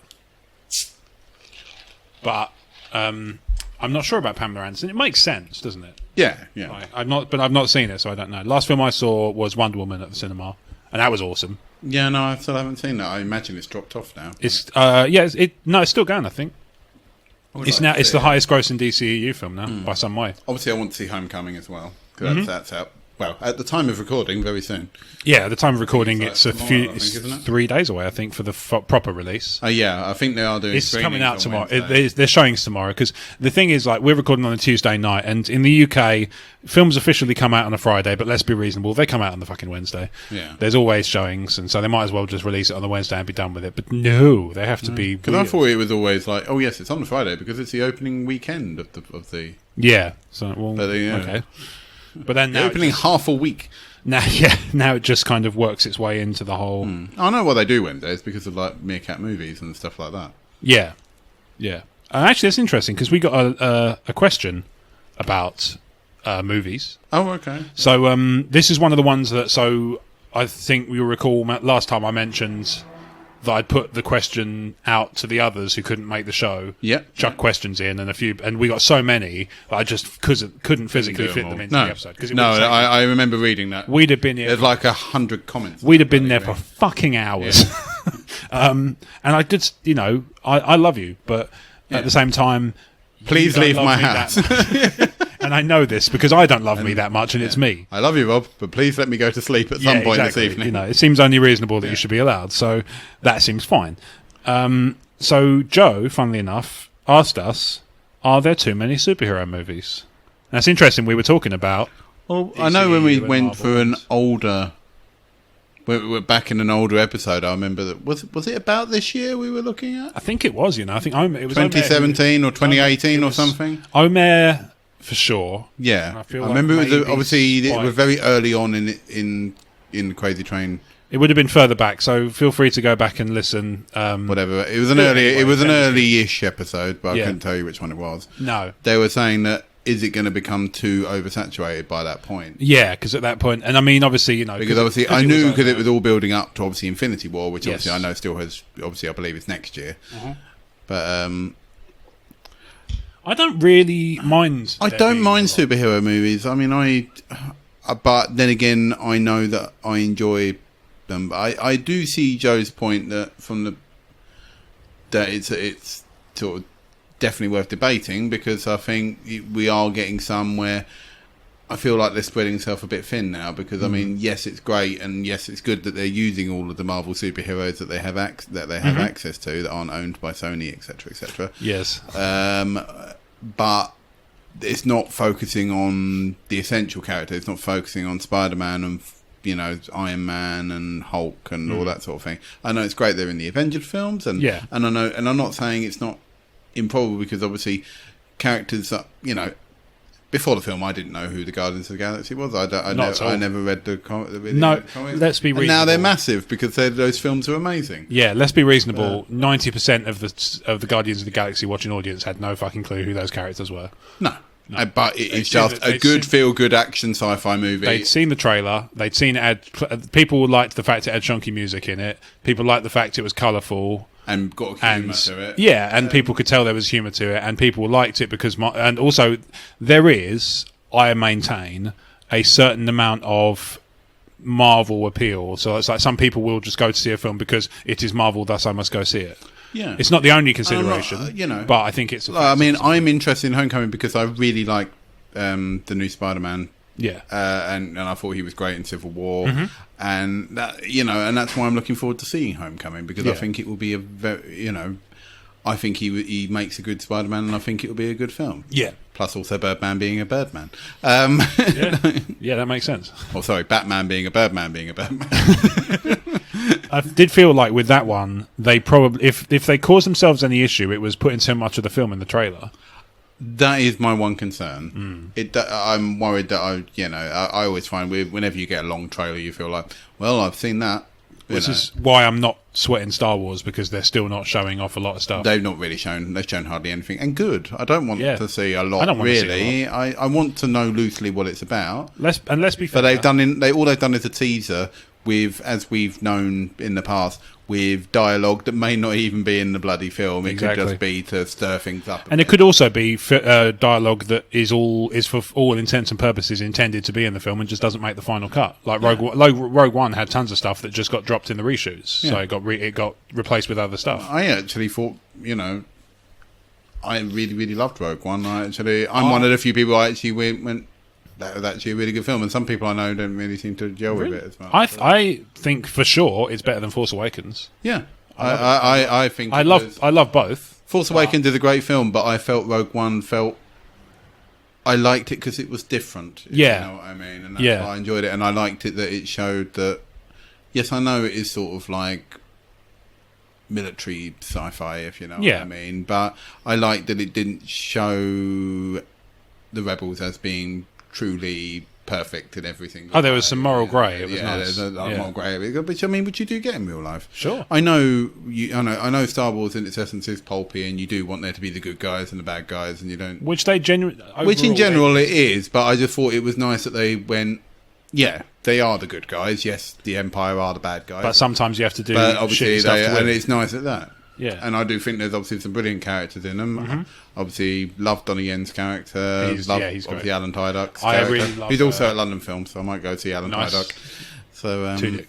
But I'm not sure about Pamela Anderson. It makes sense, doesn't it? Yeah. I've not seen it, so I don't know. Last film I saw was Wonder Woman at the cinema, and that was awesome. Yeah, no, I still haven't seen that. I imagine it's dropped off now. It's it's still going, I think. It's the highest grossing DCEU film now by some way. Obviously, I want to see Homecoming as well, because that's out. Well, at the time of recording, very soon. Yeah, at the time of recording, it's 3 days away, I think, for the proper release. Oh, yeah, I think they are doing. It's coming out tomorrow. They're showing tomorrow, because the thing is, like, we're recording on a Tuesday night, and in the UK, films officially come out on a Friday, but let's be reasonable, they come out on the fucking Wednesday. Yeah. There's always showings, and so they might as well just release it on the Wednesday and be done with it. But no, they have to be. Because I thought it was always like, oh yes, it's on the Friday because it's the opening weekend of the. Yeah. So okay. But then now opening half a week. Now it just kind of works its way into the whole. I know why they do Wednesdays, because of like Meerkat movies and stuff like that. Yeah. Actually, that's interesting, because we got a question about movies. Oh, okay. So this is one of the ones that. So I think you'll recall last time I mentioned that I'd put the question out to the others who couldn't make the show. Chuck questions in, and we got so many that I just couldn't physically fit them into the episode. I remember reading that. We'd have been here. There's like 100 comments. We'd have been there for fucking hours. Yeah. And I did, I love you, but at the same time, please leave my house. And I know this because I don't love me that much, and it's me. I love you, Rob, but please let me go to sleep at some point this evening. It seems only reasonable that you should be allowed, so that seems fine. So Joe, funnily enough, asked us, are there too many superhero movies? And that's interesting. We were talking about... Well, I know when we went for an older... We're back in an older episode. I remember that was it about this year we were looking at? I think it was. I think it was 2017 or 2018 or something. Omer for sure. Yeah, I remember it was obviously it was very early on in the Crazy Train. It would have been further back, so feel free to go back and listen. Whatever. It was an early-ish episode, but I couldn't tell you which one it was. No, they were saying that. Is it going to become too oversaturated by that point? Yeah, because at that point, and I mean, obviously, because obviously I knew because it was all building up to obviously Infinity War, which obviously I know still has, obviously I believe it's next year. But I don't really mind. I don't mind superhero movies. I mean, but then again, I know that I enjoy them. But I do see Joe's point that that it's sort of definitely worth debating, because I think we are getting some where I feel like they're spreading themselves a bit thin now, because I mean, yes, it's great, and yes, it's good that they're using all of the Marvel superheroes that they have access to that aren't owned by Sony, etc., etc. Yes, but it's not focusing on the essential characters. It's not focusing on Spider-Man Iron Man and Hulk and all that sort of thing. I know it's great they're in the Avengers films, and I know, and I'm not saying it's not improbable, because obviously characters that before the film I didn't know who the Guardians of the Galaxy was. I never read the comics. Let's be reasonable. And now they're massive because those films are amazing. Yeah, let's be reasonable. 90% of the Guardians of the Galaxy watching audience had no fucking clue who those characters were. No. But it's just a good feel-good action sci-fi movie. They'd seen the trailer. They'd seen it. People liked the fact it had chunky music in it. People liked the fact it was colourful. And got humour to it. Yeah, and people could tell there was humour to it, and people liked it because... and also, there is, I maintain, a certain amount of Marvel appeal. So it's like some people will just go to see a film because it is Marvel, thus I must go see it. Yeah. It's not the only consideration, but I think it's... I'm interested in Homecoming because I really like the new Spider-Man. Yeah. And I thought he was great in Civil War. And that, and that's why I'm looking forward to seeing Homecoming, because I think it will be a very, I think he makes a good Spider-Man, and I think it will be a good film. Yeah. Plus also Birdman being a Birdman. Yeah, that makes sense. Oh, sorry, Batman being a Birdman being a Birdman. I did feel like with that one, they probably, if they caused themselves any issue, it was putting so much of the film in the trailer. That is my one concern. I'm worried that I always find whenever you get a long trailer, you feel like, well, I've seen that. Which is why I'm not sweating Star Wars, because they're still not showing off a lot of stuff. They've not really shown. They've shown hardly anything, and good. I don't want to see a lot. I don't want really. To see a lot. I want to know loosely what it's about. Let's be fair. But all they've done is a teaser with, as we've known in the past, with dialogue that may not even be in the bloody film. It could just be to stir things up. And it could also be dialogue that is for all intents and purposes intended to be in the film and just doesn't make the final cut. Like Rogue One had tons of stuff that just got dropped in the reshoots, so it got replaced with other stuff. I actually thought, I really, really loved Rogue One. I'm one of the few people who actually went, that was actually a really good film, and some people I know don't really seem to gel with it as much. I think for sure it's better than Force Awakens. Yeah, I think I love both. Force Awakens is a great film, but I felt Rogue One I liked it because it was different. Yeah, you know what I mean, and that's why I enjoyed it, and I liked it that it showed that. Yes, I know it is sort of like military sci-fi, if you know what I mean, but I liked that it didn't show the rebels as being truly perfect in everything. There was some moral grey. It was nice. There's a lot of moral grey, which you do get in real life. Sure. I know Star Wars in its essence is pulpy, and you do want there to be the good guys and the bad guys, and you don't. Which in general it is, but I just thought it was nice that they went. Yeah, they are the good guys. Yes, the Empire are the bad guys. But sometimes you have to do. But obviously, and it's nice at that. Yeah, and I do think there's obviously some brilliant characters in them. Obviously, love Donnie Yen's character. He's obviously great. Alan Tudyck's character. I really love. He's also at London Film, so I might go see Alan Tudyck. So Tudyck,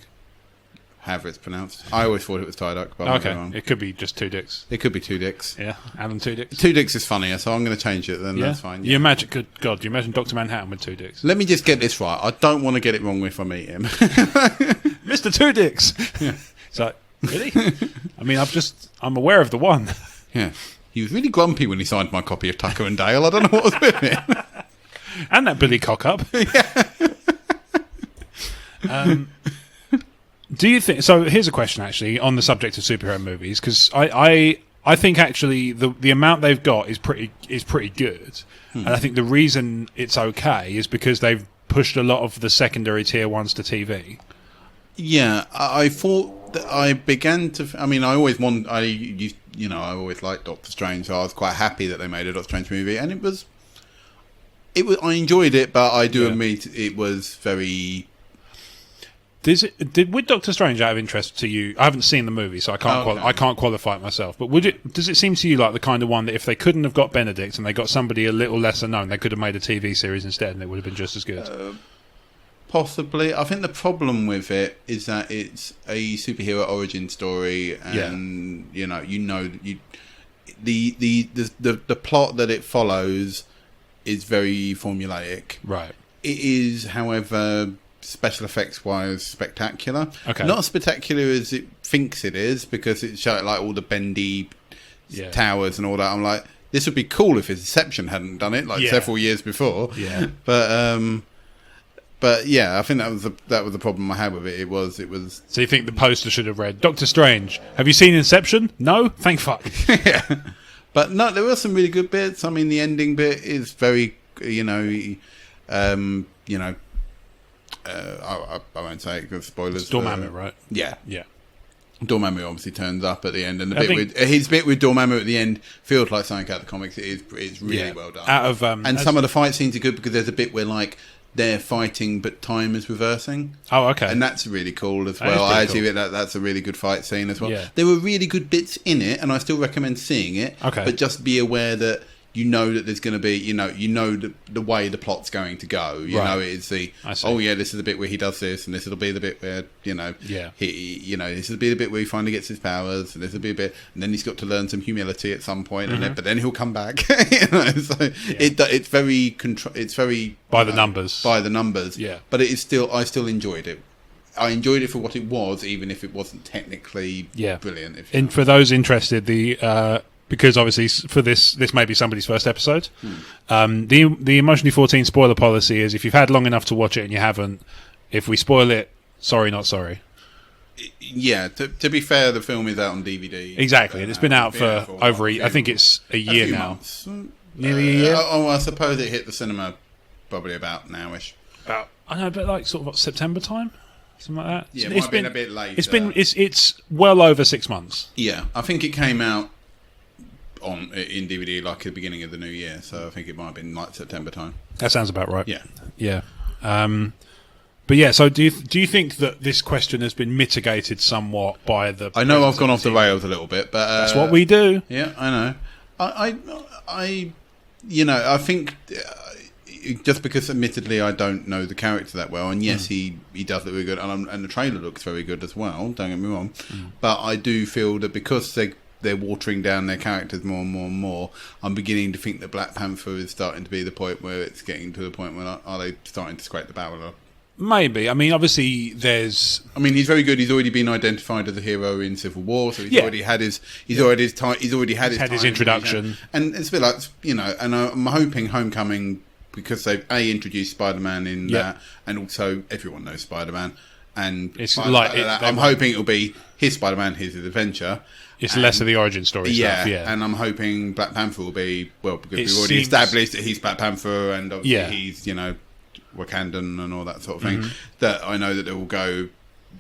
however it's pronounced. I always thought it was Tudyck, but it could be just two dicks. It could be two dicks. Yeah, Alan Tudyck. Two dicks is funnier, so I'm going to change it. Then that's fine. Yeah. You imagine, good God, you imagine Dr. Manhattan with two dicks. Let me just get this right. I don't want to get it wrong if I meet him, Mr. Two Dicks. Yeah. So. Really? I mean, I'm aware of the one. Yeah. He was really grumpy when he signed my copy of Tucker and Dale. I don't know what was with him. And that Billy Cock-up. Yeah. Do you think... So here's a question, actually, on the subject of superhero movies, because I think, actually, the amount they've got is pretty good. And I think the reason it's okay is because they've pushed a lot of the secondary tier ones to TV. Yeah, I thought that I began to. I mean, I always liked Doctor Strange, so I was quite happy that they made a Doctor Strange movie, and it was. I enjoyed it, but I do admit it was very. With Doctor Strange, out of interest to you, I haven't seen the movie, so I can't qualify it myself. But does it seem to you like the kind of one that if they couldn't have got Benedict and they got somebody a little lesser known, they could have made a TV series instead, and it would have been just as good? Possibly. I think the problem with it is that it's a superhero origin story, and the plot that it follows is very formulaic. Right. It is, however, special effects wise, spectacular. Okay. Not as spectacular as it thinks it is, because it's showing like all the bendy towers and all that. I'm like, this would be cool if Inception hadn't done it several years before. Yeah. But But yeah, I think that was the problem I had with it. It was. So you think the poster should have read, Doctor Strange, have you seen Inception? No? Thank fuck. Yeah. But no, there were some really good bits. I mean, the ending bit is very, I won't say it because spoilers. Dormammu, right? Yeah. Yeah. Dormammu obviously turns up at the end, and his bit with Dormammu at the end feels like something out of the comics. It's really well done. And some of the fight scenes are good because there's a bit where like they're fighting, but time is reversing. Oh, okay. And that's really cool as well. I actually think that's a really good fight scene as well. Yeah. There were really good bits in it, and I still recommend seeing it. Okay. But just be aware that you know that there's going to be, the way the plot's going to go. You know, it's this is the bit where he does this, and this will be the bit where, this will be the bit where he finally gets his powers, and this will be a bit, and then he's got to learn some humility at some point, but then he'll come back. It's very by the numbers. By the numbers. Yeah. But I still enjoyed it. I enjoyed it for what it was, even if it wasn't technically brilliant. And for those interested, because obviously for this may be somebody's first episode. The Emotionally 14 spoiler policy is if you've had long enough to watch it and you haven't, if we spoil it, sorry, not sorry. Yeah, to be fair, the film is out on DVD. Exactly, and it's been out for over, I think it's a year now. Months. Nearly a year? I suppose it hit the cinema probably about nowish. I know, but like sort of September time? Something like that? Yeah, it might have been a bit later. It's well over 6 months. Yeah, I think it came out in DVD like at the beginning of the new year, so I think it might have been like September time. That sounds about right. Yeah. But yeah, so do you think that this question has been mitigated somewhat by the? I know I've gone off the rails a little bit, but that's what we do. Yeah, I know. I think just because admittedly I don't know the character that well, and yes, he does look very good, and the trailer looks very good as well. Don't get me wrong, but I do feel that because they're watering down their characters more and more and more, I'm beginning to think that Black Panther is starting to be the point where it's getting to the point where are they starting to scrape the barrel? Maybe. I mean, obviously, he's very good. He's already been identified as a hero in Civil War, so he's already had his introduction, and it's a bit like And I'm hoping Homecoming, because they've introduced Spider-Man in that, and also everyone knows Spider-Man, and I'm hoping it'll be his Spider-Man, his adventure. It's less of the origin story stuff, yeah. And I'm hoping Black Panther will be, because we've already established that he's Black Panther, and obviously he's, Wakandan and all that sort of thing, that I know that they will go,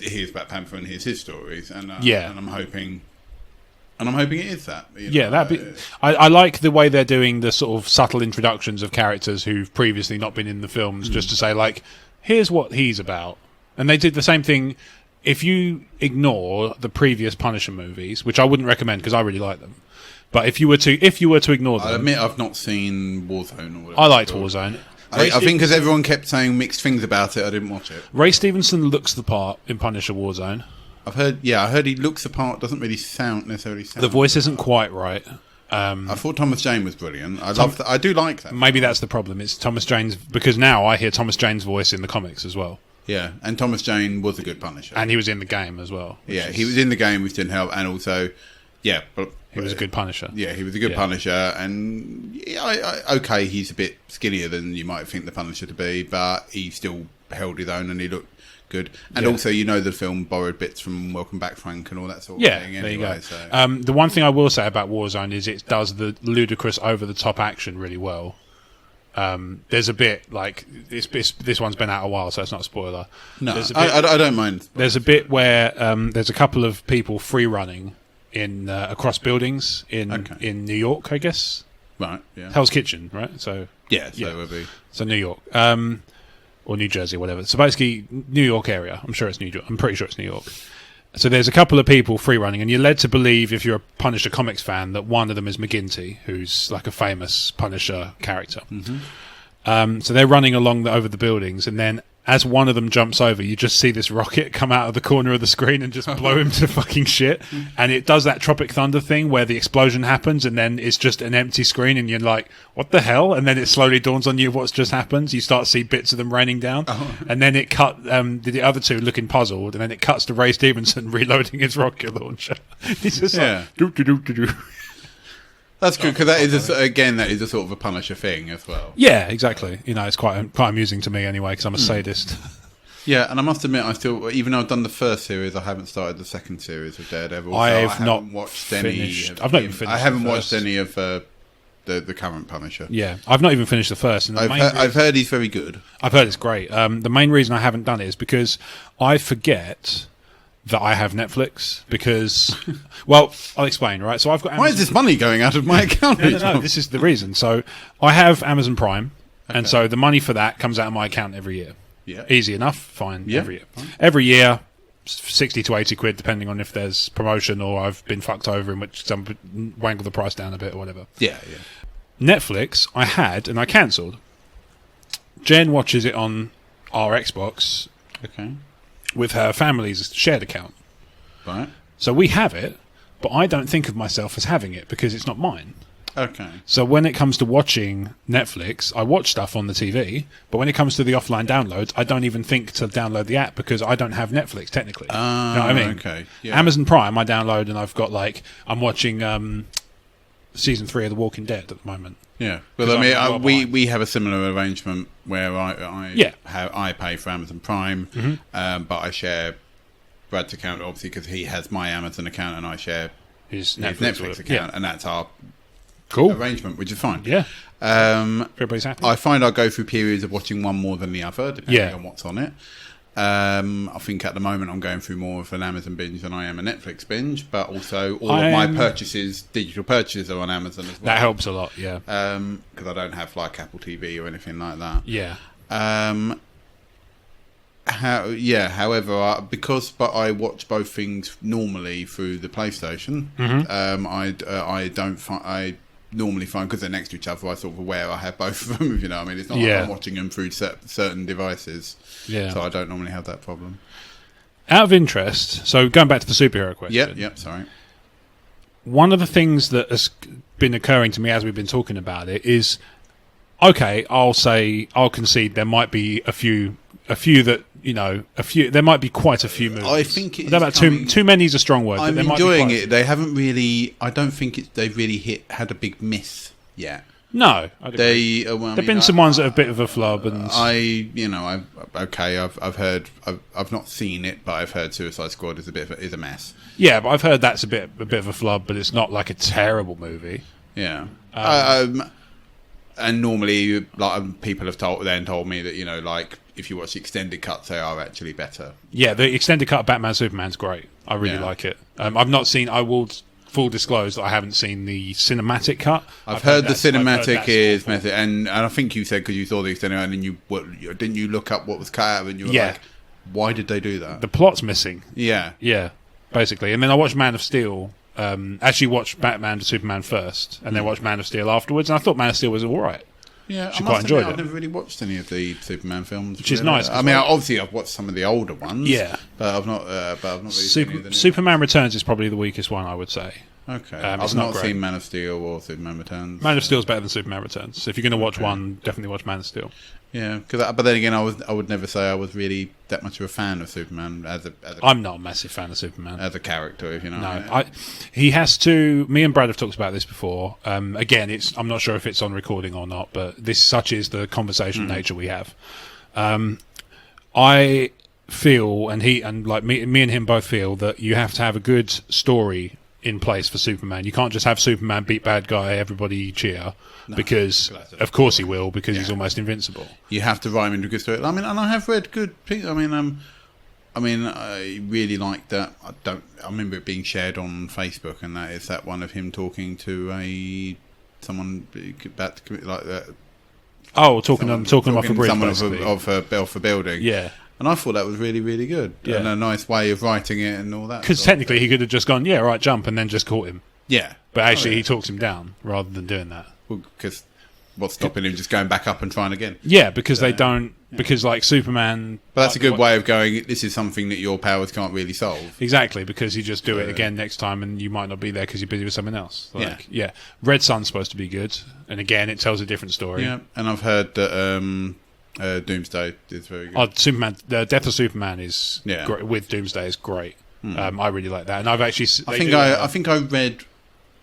here's Black Panther and here's his stories, and I'm hoping it is that. That'd be. I like the way they're doing the sort of subtle introductions of characters who've previously not been in the films, just to say, like, here's what he's about. And they did the same thing. If you ignore the previous Punisher movies, which I wouldn't recommend because I really like them, but if you were to ignore them, I admit I've not seen Warzone. Or whatever. I liked Warzone. I think because everyone kept saying mixed things about it, I didn't watch it. Ray Stevenson looks the part in Punisher Warzone. I heard he looks the part. Doesn't really necessarily sound. The voice isn't quite right. I thought Thomas Jane was brilliant. I do like that. Maybe that's the problem. It's Thomas Jane's, because now I hear Thomas Jane's voice in the comics as well. Yeah, and Thomas Jane was a good Punisher. And he was in the game as well. Yeah, he was in the game, which didn't help. And also, but he was a good Punisher. Yeah, he was a good Punisher. And, he's a bit skinnier than you might think the Punisher to be, but he still held his own and he looked good. And also, the film borrowed bits from Welcome Back, Frank, and all that sort of thing. Yeah, there you go. So. The one thing I will say about Warzone is it does the ludicrous, over-the-top action really well. There's a bit like this one's been out a while, so it's not a spoiler. No, I don't mind. There's a bit where there's a couple of people free running in across buildings in New York, I guess. Right. Yeah. Hell's Kitchen, right? So it would be. So New York, or New Jersey, whatever. So basically, New York area. I'm sure it's New York. I'm pretty sure it's New York. So there's a couple of people free running, and you're led to believe, if you're a Punisher comics fan, that one of them is McGinty, who's like a famous Punisher character. Mm-hmm. So they're running along over the buildings, and then as one of them jumps over, you just see this rocket come out of the corner of the screen and just blow him to fucking shit. And it does that Tropic Thunder thing where the explosion happens and then it's just an empty screen and you're like, what the hell? And then it slowly dawns on you what's just happened. You start to see bits of them raining down. And then it cut the other two looking puzzled, and then it cuts to Ray Stevenson reloading his rocket launcher. He's just like, doo-doo-doo-doo-doo. That's good, because that is a sort of a Punisher thing as well. Yeah, exactly. It's quite amusing to me anyway, because I'm a sadist. Yeah, and I must admit, I still, even though I've done the first series, I haven't started the second series of Daredevil. So I haven't not watched finished. any. I've not even finished. I haven't the watched first. any of the current Punisher. Yeah, I've not even finished the first. And I've heard he's very good. I've heard it's great. The main reason I haven't done it is because I forget that I have Netflix. Because, well, I'll explain. Right, so I've got. Amazon. Why is this money going out of my account? No, this is the reason. So I have Amazon Prime, and so the money for that comes out of my account every year. Yeah. Easy enough. Fine. Yeah. Every year. Every year, 60 to 80 quid, depending on if there's promotion or I've been fucked over in which some wangle the price down a bit or whatever. Yeah. Netflix, I had, and I cancelled. Jen watches it on our Xbox Okay. with her family's shared account. Right. So we have it, but I don't think of myself as having it because it's not mine. Okay. So when it comes to watching Netflix, I watch stuff on the TV, but when it comes to the offline downloads, I don't even think to download the app because I don't have Netflix technically. You know what I mean? Okay. Yeah. Amazon Prime, I download and I've got I'm watching season 3 of The Walking Dead at the moment. Yeah. Well, I mean, behind. we have a similar arrangement where I pay for Amazon Prime, but I share Brad's account obviously because he has my Amazon account and I share His Netflix account, and that's our arrangement, which is fine. Yeah. Everybody's happy. I find I go through periods of watching one more than the other, depending on what's on it. I think at the moment I'm going through more of an Amazon binge than I am a Netflix binge, but also all of my digital purchases are on Amazon as well. That helps a lot, yeah. Because I don't have like Apple TV or anything like that. Yeah. However, I watch both things normally through the PlayStation. I normally find, because they're next to each other, I sort of aware I have both of them. If you know what I mean, it's not like I'm watching them through certain devices. Yeah. So I don't normally have that problem. Out of interest, so going back to the superhero question. Yep. Sorry. One of the things that has been occurring to me as we've been talking about it is, okay, I'll concede there might be a few that, there might be quite a few movies. I think it's too many is a strong word. I'm enjoying it. They haven't really. I don't think they've really had a big miss yet. No, there've been some ones that are a bit of a flub, and I've heard. I've not seen it, but I've heard Suicide Squad is a mess. Yeah, but I've heard that's a bit of a flub, but it's not like a terrible movie. Yeah. And normally, people have told me that if you watch the extended cuts, they are actually better. Yeah, the extended cut of Batman Superman's great. I really like it. I've not seen. I will full disclose that I haven't seen the cinematic cut. I've heard the cinematic is method, and I think you said because you saw the extended, and then didn't you look up what was cut out, and you were like, why did they do that? The plot's missing. Yeah, basically. And then I watched Man of Steel. Actually watched Batman to Superman first, and then watched Man of Steel afterwards, and I thought Man of Steel was all right. Yeah, I quite enjoyed it. I've never really watched any of the Superman films, which is nice. I mean, obviously, I've watched some of the older ones. Yeah, but I've not really seen any of the new Superman Returns is probably the weakest one, I would say. Okay, I've not seen Man of Steel or Superman Returns. Man of Steel is better than Superman Returns. So if you're going to watch one, definitely watch Man of Steel. Yeah, but then again, I would never say I was really that much of a fan of Superman as a I'm not a massive fan of Superman as a character, if you know. No, he has to. Me and Brad have talked about this before. Again, I'm not sure if it's on recording or not, but such is the conversation nature we have. I feel, and me and him both feel that you have to have a good story in place for Superman. You can't just have Superman beat bad guy, everybody cheer, because of course he will, because he's almost invincible. You have to rhyme into a good story. I mean, and I have read good pieces. I really like that. I remember it being shared on Facebook, and that is that one of him talking to someone about to commit like that. Oh, talking off a bridge, someone of a building. Yeah. And I thought that was really, really good. Yeah. And a nice way of writing it and all that. Because technically he could have just gone, yeah, right, jump, and then just caught him. Yeah. But actually he talks him down rather than doing that. Well, because what's stopping him just going back up and trying again? Yeah, because they don't... Yeah. Because, like, Superman... But that's a good way of going, this is something that your powers can't really solve. Exactly, because you just do it again next time and you might not be there because you're busy with something else. Yeah. Red Sun's supposed to be good. And again, it tells a different story. Yeah, and I've heard that... Doomsday is very good. Superman, the Death of Superman is great, with Doomsday is great. I really like that, and I've actually. I think I read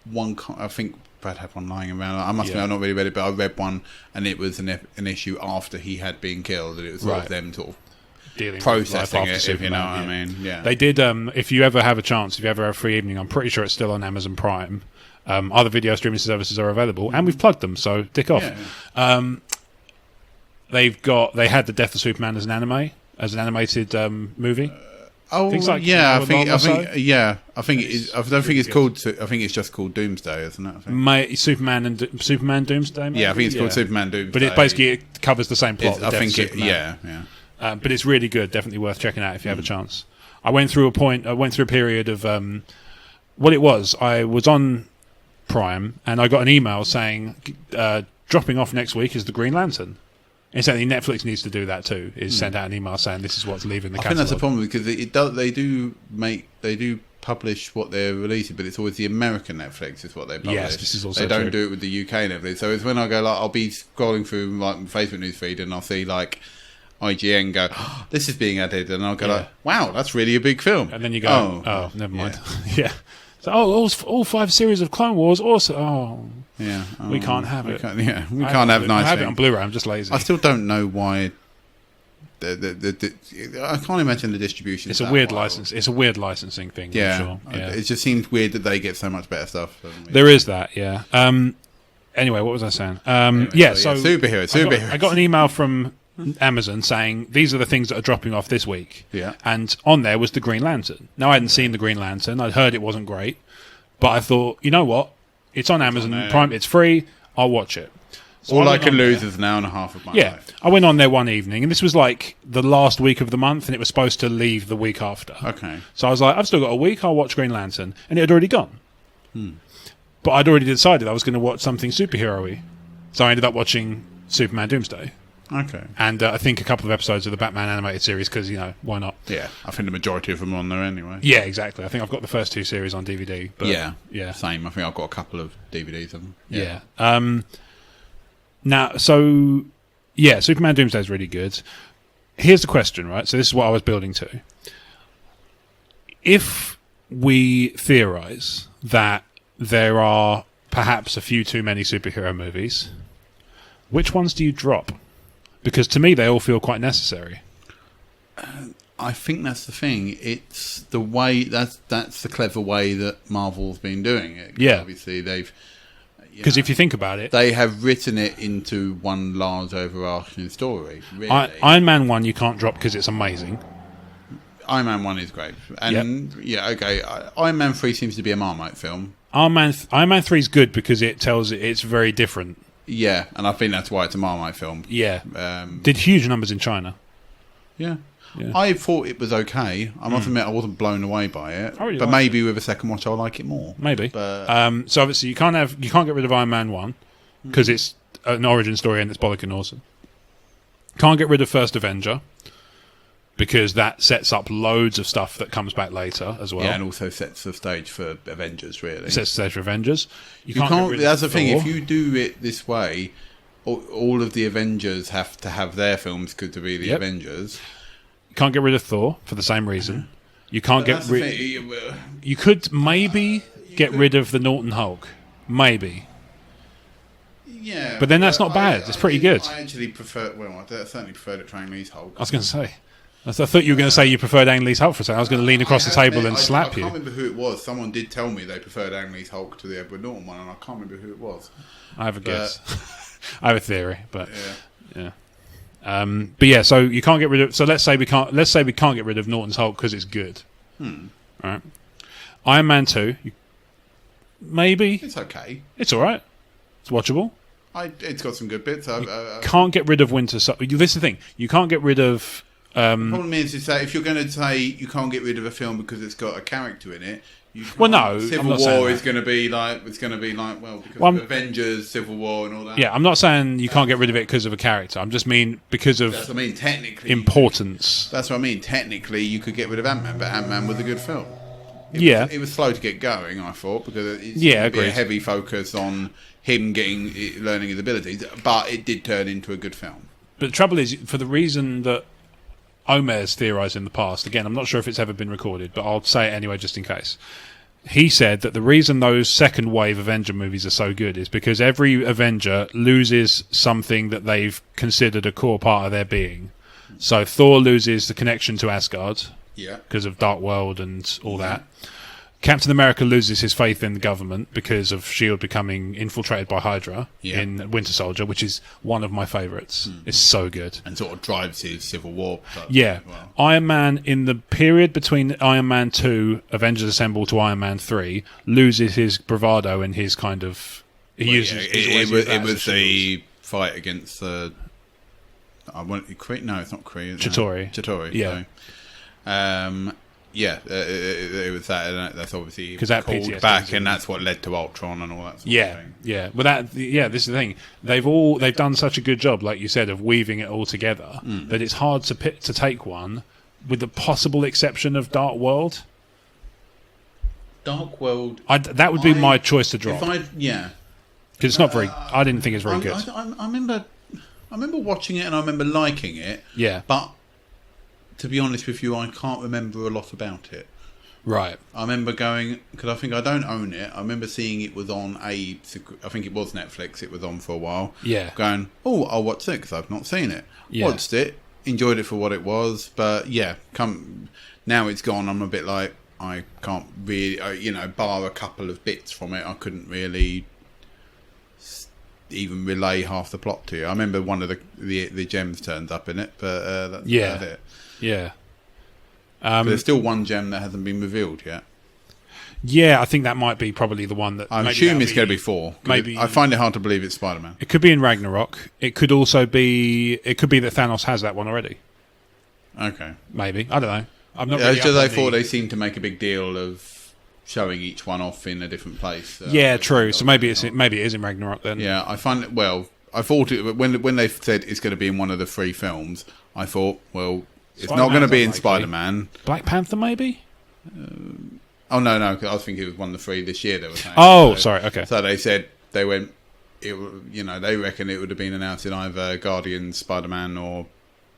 one. I think Brad have one lying around. I must admit, I've not really read it, but I read one, and it was an issue after he had been killed. And it was sort of them sort of dealing processing it, if you know what I mean. Yeah, they did. If you ever have a chance, if you ever have a free evening, I'm pretty sure it's still on Amazon Prime. Other video streaming services are available, and we've plugged them, so dick off. Yeah. They had the Death of Superman as an animated movie. I think it is. I don't think it's called. I think it's just called Doomsday, isn't it? I think. Superman Doomsday. Maybe? Yeah, I think it's called Superman Doomsday. But it covers the same plot. I think it. Yeah. But it's really good. Definitely worth checking out if you have a chance. I went through a period of what it was. I was on Prime and I got an email saying dropping off next week is the Green Lantern. Incidentally, Netflix needs to do that too. Is send out an email saying this is what's leaving the catalogue. I think that's the problem because they do publish what they're releasing, but it's always the American Netflix is what they publish. Yes, this is also they don't true. do it with the UK Netflix. So it's when I go I'll be scrolling through my Facebook newsfeed and I'll see IGN go, this is being added, and I'll go wow, that's really a big film. And then you go, oh never mind. Yeah. So all 5 series of Clone Wars also. Oh. Yeah, we can't have it. We can't have nice. I have it on Blu-ray. I'm just lazy. I still don't know why. I can't imagine the distribution. It's a weird license. It's a weird licensing thing. Yeah, for sure. Yeah. It just seems weird that they get so much better stuff. There is that. Yeah. Anyway, what was I saying? So superhero. I got an email from Amazon saying these are the things that are dropping off this week. Yeah. And on there was the Green Lantern. Now I hadn't seen the Green Lantern. I'd heard it wasn't great, but I thought, you know what? It's on Amazon Prime. It's free. I'll watch it. So all I can lose is an hour and a half of my life. I went on there one evening, and this was like the last week of the month, and it was supposed to leave the week after. Okay. So I was like, I've still got a week. I'll watch Green Lantern, and it had already gone. But I'd already decided I was going to watch something superhero-y. So I ended up watching Superman Doomsday. Okay. And I think a couple of episodes of the Batman animated series because, why not? Yeah, I think the majority of them are on there anyway. Yeah, exactly. I think I've got the first 2 series on DVD. But yeah. Same. I think I've got a couple of DVDs of them. Yeah. Now, Superman Doomsday is really good. Here's the question, right? So this is what I was building to. If we theorise that there are perhaps a few too many superhero movies, which ones do you drop? Because to me, they all feel quite necessary. I think that's the thing. It's the way that's the clever way that Marvel's been doing it. Yeah, obviously they've. Because if you think about it, they have written it into one large overarching story. Really. Iron Man 1 you can't drop because it's amazing. Iron Man 1 is great, and Iron Man 3 seems to be a Marmite film. Iron Man 3 is good because it's very different. Yeah, and I think that's why it's a Marmite film. Yeah. Did huge numbers in China. Yeah. I thought it was okay. I must admit I wasn't blown away by it. But maybe with a second watch I'll like it more. Maybe. But so obviously you can't get rid of Iron Man 1 because it's an origin story and it's bollocking awesome. Can't get rid of First Avenger because that sets up loads of stuff that comes back later as well. Yeah, and also sets the stage for Avengers, really. It sets the stage for Avengers. You can't get rid that's the thing. If you do it this way, all of the Avengers have to have their films to be the Avengers. You can't get rid of Thor for the same reason. You can't get rid. You could maybe get rid of the Norton Hulk. Maybe. Yeah. But then that's not bad. It's pretty good. I actually prefer... Well, I certainly preferred it to Ang Lee's Hulk. I was going to say... I thought you were going to say you preferred Ang Lee's Hulk for a second. I was going to lean across the table and slap you. I can't remember who it was. Someone did tell me they preferred Ang Lee's Hulk to the Edward Norton one, and I can't remember who it was. I have a guess. I have a theory, but yeah. But yeah, so you can't get rid of. So let's say we can't get rid of Norton's Hulk because it's good. Right. Iron Man 2, maybe it's okay. It's all right. It's watchable. It's got some good bits. Can't get rid of Winter Soldier. This is the thing. You can't get rid of. The problem is that if you're going to say you can't get rid of a film because it's got a character in it, Civil War is going to be like because of Avengers, Civil War, and all that. Yeah, I'm not saying you can't get rid of it because of a character. I'm just mean because of technically importance. That's what I mean. Technically, you could get rid of Ant-Man, but Ant-Man was a good film. It was slow to get going, I thought, because it's a heavy focus on him learning his abilities, but it did turn into a good film. But the trouble is, for the reason that Omer's theorised in the past, again, I'm not sure if it's ever been recorded, but I'll say it anyway just in case. he said that the reason those second wave Avenger movies are so good is because every Avenger loses something that they've considered a core part of their being. So Thor loses the connection to Asgard because of Dark World and all that. Captain America loses his faith in the government because of S.H.I.E.L.D. becoming infiltrated by Hydra in Winter Soldier, which is one of my favourites. It's so good. And sort of drives his Civil War. Yeah. Well. Iron Man, in the period between Iron Man 2, Avengers Assemble to Iron Man 3, loses his bravado and his kind of... It was the fight against the... No, it's not Kree. Chitauri. Yeah. So, it was that, and that's obviously because that called PTSD back, and that's what led to Ultron and all that. Sort of thing. Yeah. But this is the thing. They've done such a good job, like you said, of weaving it all together that it's hard to take one, with the possible exception of Dark World. Dark World. That would be my choice to drop. Because it's not very. I didn't think it's very good. I remember watching it and I remember liking it. Yeah, but. To be honest with you, I can't remember a lot about it. Right. I remember going, because I think I don't own it, I remember seeing it was on I think it was Netflix, it was on for a while. Yeah. Going, I'll watch it because I've not seen it. Yeah. Watched it, enjoyed it for what it was, but now it's gone, I'm a bit like, I can't really, bar a couple of bits from it, I couldn't really even relay half the plot to you. I remember one of the gems turns up in it, but that's about it. Yeah. But there's still one gem that hasn't been revealed yet. Yeah, I think that might be probably the one that... I'm assuming it's going to be 4. Maybe I find it hard to believe it's Spider-Man. It could be in Ragnarok. It could also be... It could be that Thanos has that one already. Okay. Maybe. I don't know. I'm not really I thought they seemed to make a big deal of showing each one off in a different place. Yeah, true. So maybe it is in Ragnarok then. Yeah, I find it... Well, I thought when they said it's going to be in one of the 3 films, I thought, well... It's not going to be in Spider-Man. Black Panther, maybe? No. I think it was one of the 3 this year they were saying. Oh, sorry, okay. So they said, they went, they reckon it would have been announced in either Guardians, Spider-Man, or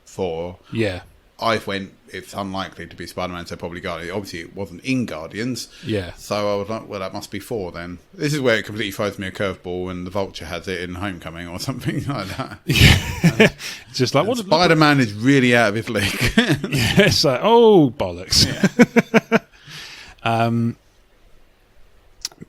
Thor. Yeah. I went, it's unlikely to be Spider-Man, so probably Guardians. Obviously, it wasn't in Guardians. Yeah. So I was like, well, that must be 4 then. This is where it completely throws me a curveball when the Vulture has it in Homecoming or something like that. Yeah. It's just like, what Spider-Man is really out of his league. Yeah, it's like, bollocks. Yeah.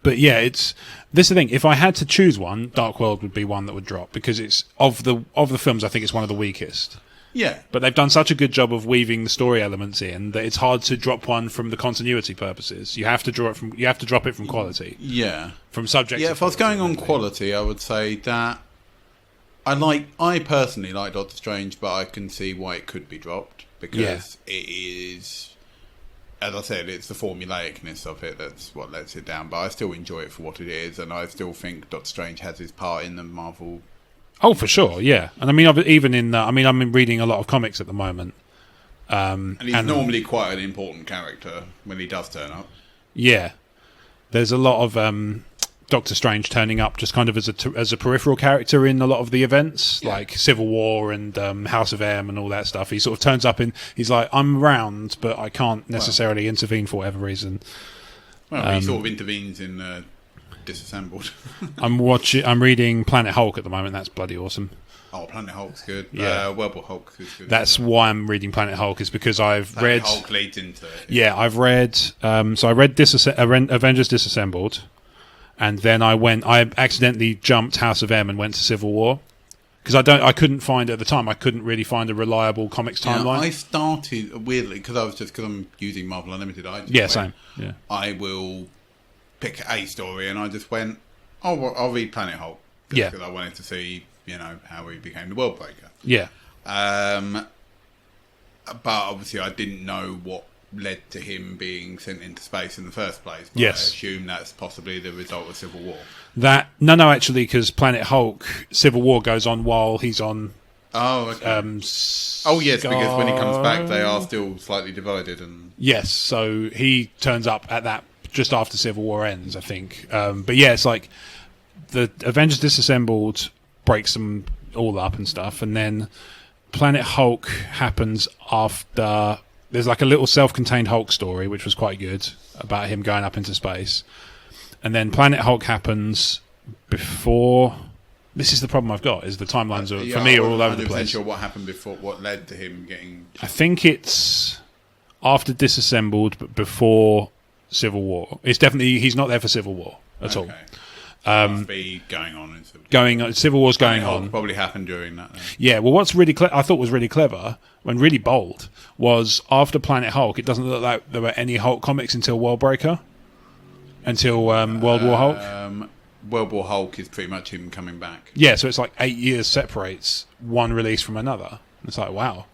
But yeah, this is the thing. If I had to choose one, Dark World would be one that would drop because it's of the films. I think it's one of the weakest. Yeah, but they've done such a good job of weaving the story elements in that it's hard to drop one from the continuity purposes. You have to drop it from quality. Yeah, from subject. Yeah, if I was going on quality, I would say that I personally like Doctor Strange, but I can see why it could be dropped because it is. As I said, it's the formulaicness of it that's what lets it down. But I still enjoy it for what it is, and I still think Doctor Strange has his part in the Marvel. Oh, for sure, yeah. And I mean, even in I'm reading a lot of comics at the moment. And he's normally quite an important character when he does turn up. Yeah. There's a lot of Doctor Strange turning up just kind of as a peripheral character in a lot of the events, like Civil War and House of M and all that stuff. He sort of turns up he's like, I'm around, but I can't necessarily intervene for whatever reason. Well, he sort of intervenes in... Disassembled. I'm reading Planet Hulk at the moment. That's bloody awesome. Oh, Planet Hulk's good. Yeah, Werewolf Hulk is good. That's why I'm reading Planet Hulk, is because I've read. Hulk leads into it. Yeah, I've read. So I read Avengers Disassembled, and then I accidentally jumped House of M and went to Civil War because I couldn't find at the time. I couldn't really find a reliable comics timeline. I started weirdly because I'm using Marvel Unlimited. Same. Yeah, I will pick a story, and I just went, I'll read Planet Hulk. Because I wanted to see, how he became the World Breaker. Yeah. But obviously I didn't know what led to him being sent into space in the first place. But yes. I assume that's possibly the result of Civil War. No, actually, because Planet Hulk, Civil War goes on while he's on... Oh, okay. Yes, because when he comes back, they are still slightly divided. And yes, so he turns up at that just after Civil War ends, I think. But yeah, it's like the Avengers Disassembled breaks them all up and stuff, and then Planet Hulk happens after there's like a little self-contained Hulk story, which was quite good, about him going up into space. And then Planet Hulk happens before... This is the problem I've got, is the timelines for me are all over the place. Sure what happened before, what led to him getting... I think it's after Disassembled, but before Civil War. It's definitely... He's not there for Civil War at all. Must be going on. Civil War's going on. Probably happened during that. Then. Yeah, well, what's really I thought was really clever, and really bold, was after Planet Hulk, it doesn't look like there were any Hulk comics until Worldbreaker, until World War Hulk. World War Hulk is pretty much him coming back. Yeah, so it's like 8 years separates one release from another. It's like, wow.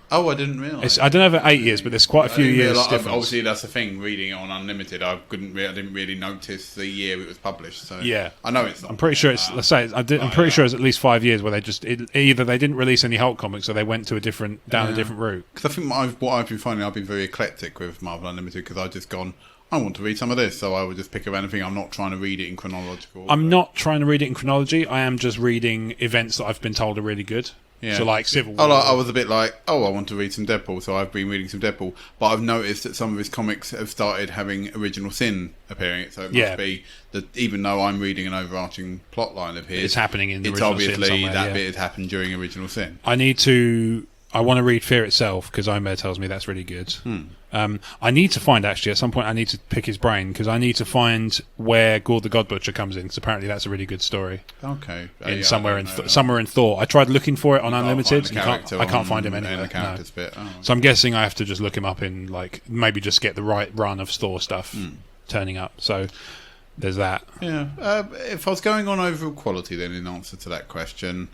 Oh, I didn't realise. I don't know if 8 years, but there's quite a few years difference. Obviously, that's the thing. Reading it on Unlimited, I didn't really notice the year it was published. So yeah, I know it's not. I'm pretty sure it's. Let's say I'm pretty sure it's at least 5 years where they just either they didn't release any Hulk comics or they went to a different route. Because I think what I've been finding, I've been very eclectic with Marvel Unlimited because I've just gone, I want to read some of this, so I would just pick up anything. I'm not trying to read it in chronological order. I'm not trying to read it in chronology. I am just reading events that I've been told are really good. Yeah. So like Civil War. I was a bit like, I want to read some Deadpool, so I've been reading some Deadpool. But I've noticed that some of his comics have started having Original Sin appearing. So it must be that even though I'm reading an overarching plot line of his, it's happening in the Original Sin. It's obviously that bit has happened during Original Sin. I want to read Fear Itself because Omer tells me that's really good. I need to find, actually, at some point I need to pick his brain because I need to find where Gord the God Butcher comes in because apparently that's a really good story. Okay. Somewhere in Thor. I tried looking for it on Unlimited. I can't find him anywhere. Bit. So I'm guessing I have to just look him up in, like, maybe just get the right run of Thor stuff turning up. So there's that. Yeah. If I was going on overall quality then in answer to that question,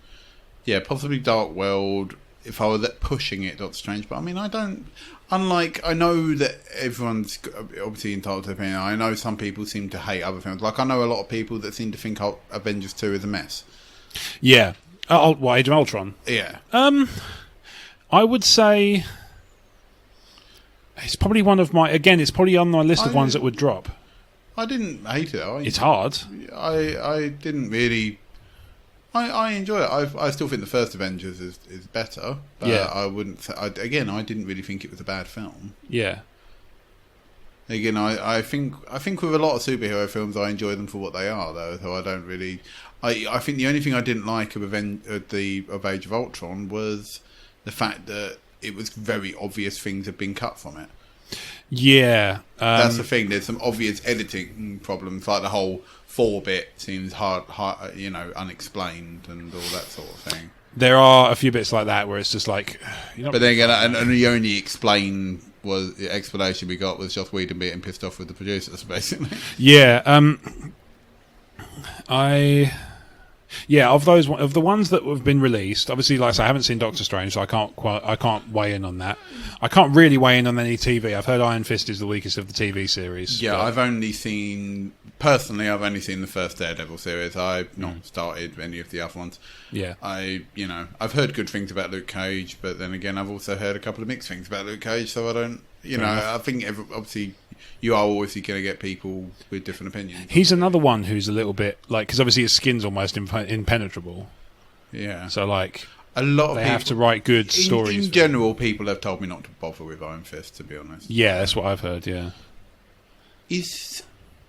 yeah, possibly Dark World. If I were pushing it, Doctor Strange, but I mean, I don't. Unlike, I know that everyone's obviously entitled to opinion. I know some people seem to hate other films. Like, I know a lot of people that seem to think Avengers 2 is a mess. Yeah. Age of Ultron? Yeah. I would say it's probably one of my. Again, it's probably on my list of ones that would drop. I didn't hate it. It's hard. I didn't really. I enjoy it. I still think the first Avengers is better. But I wouldn't. I didn't really think it was a bad film. Yeah. Again, I think with a lot of superhero films, I enjoy them for what they are, though. So I don't really. I think the only thing I didn't like of Age of Ultron was the fact that it was very obvious things had been cut from it. Yeah, that's the thing. There's some obvious editing problems, like the whole 4-bit seems hard, unexplained and all that sort of thing. There are a few bits like that where it's just like, but then again, and the only explanation we got was Joss Whedon being pissed off with the producers, basically. Yeah, of the ones that have been released, obviously, like I say, I haven't seen Doctor Strange, so I can't weigh in on that. I can't really weigh in on any TV. I've heard Iron Fist is the weakest of the TV series. Yeah, I've only seen the first Daredevil series. I've not started any of the other ones. Yeah, I've heard good things about Luke Cage, but then again, I've also heard a couple of mixed things about Luke Cage. So I don't, I think obviously. You are obviously going to get people with different opinions. He's another one who's a little bit like, because obviously his skin's almost impenetrable. Yeah. So like, a lot of they people have to write good stories. In general, people have told me not to bother with Iron Fist, to be honest. Yeah, that's what I've heard. Yeah. Is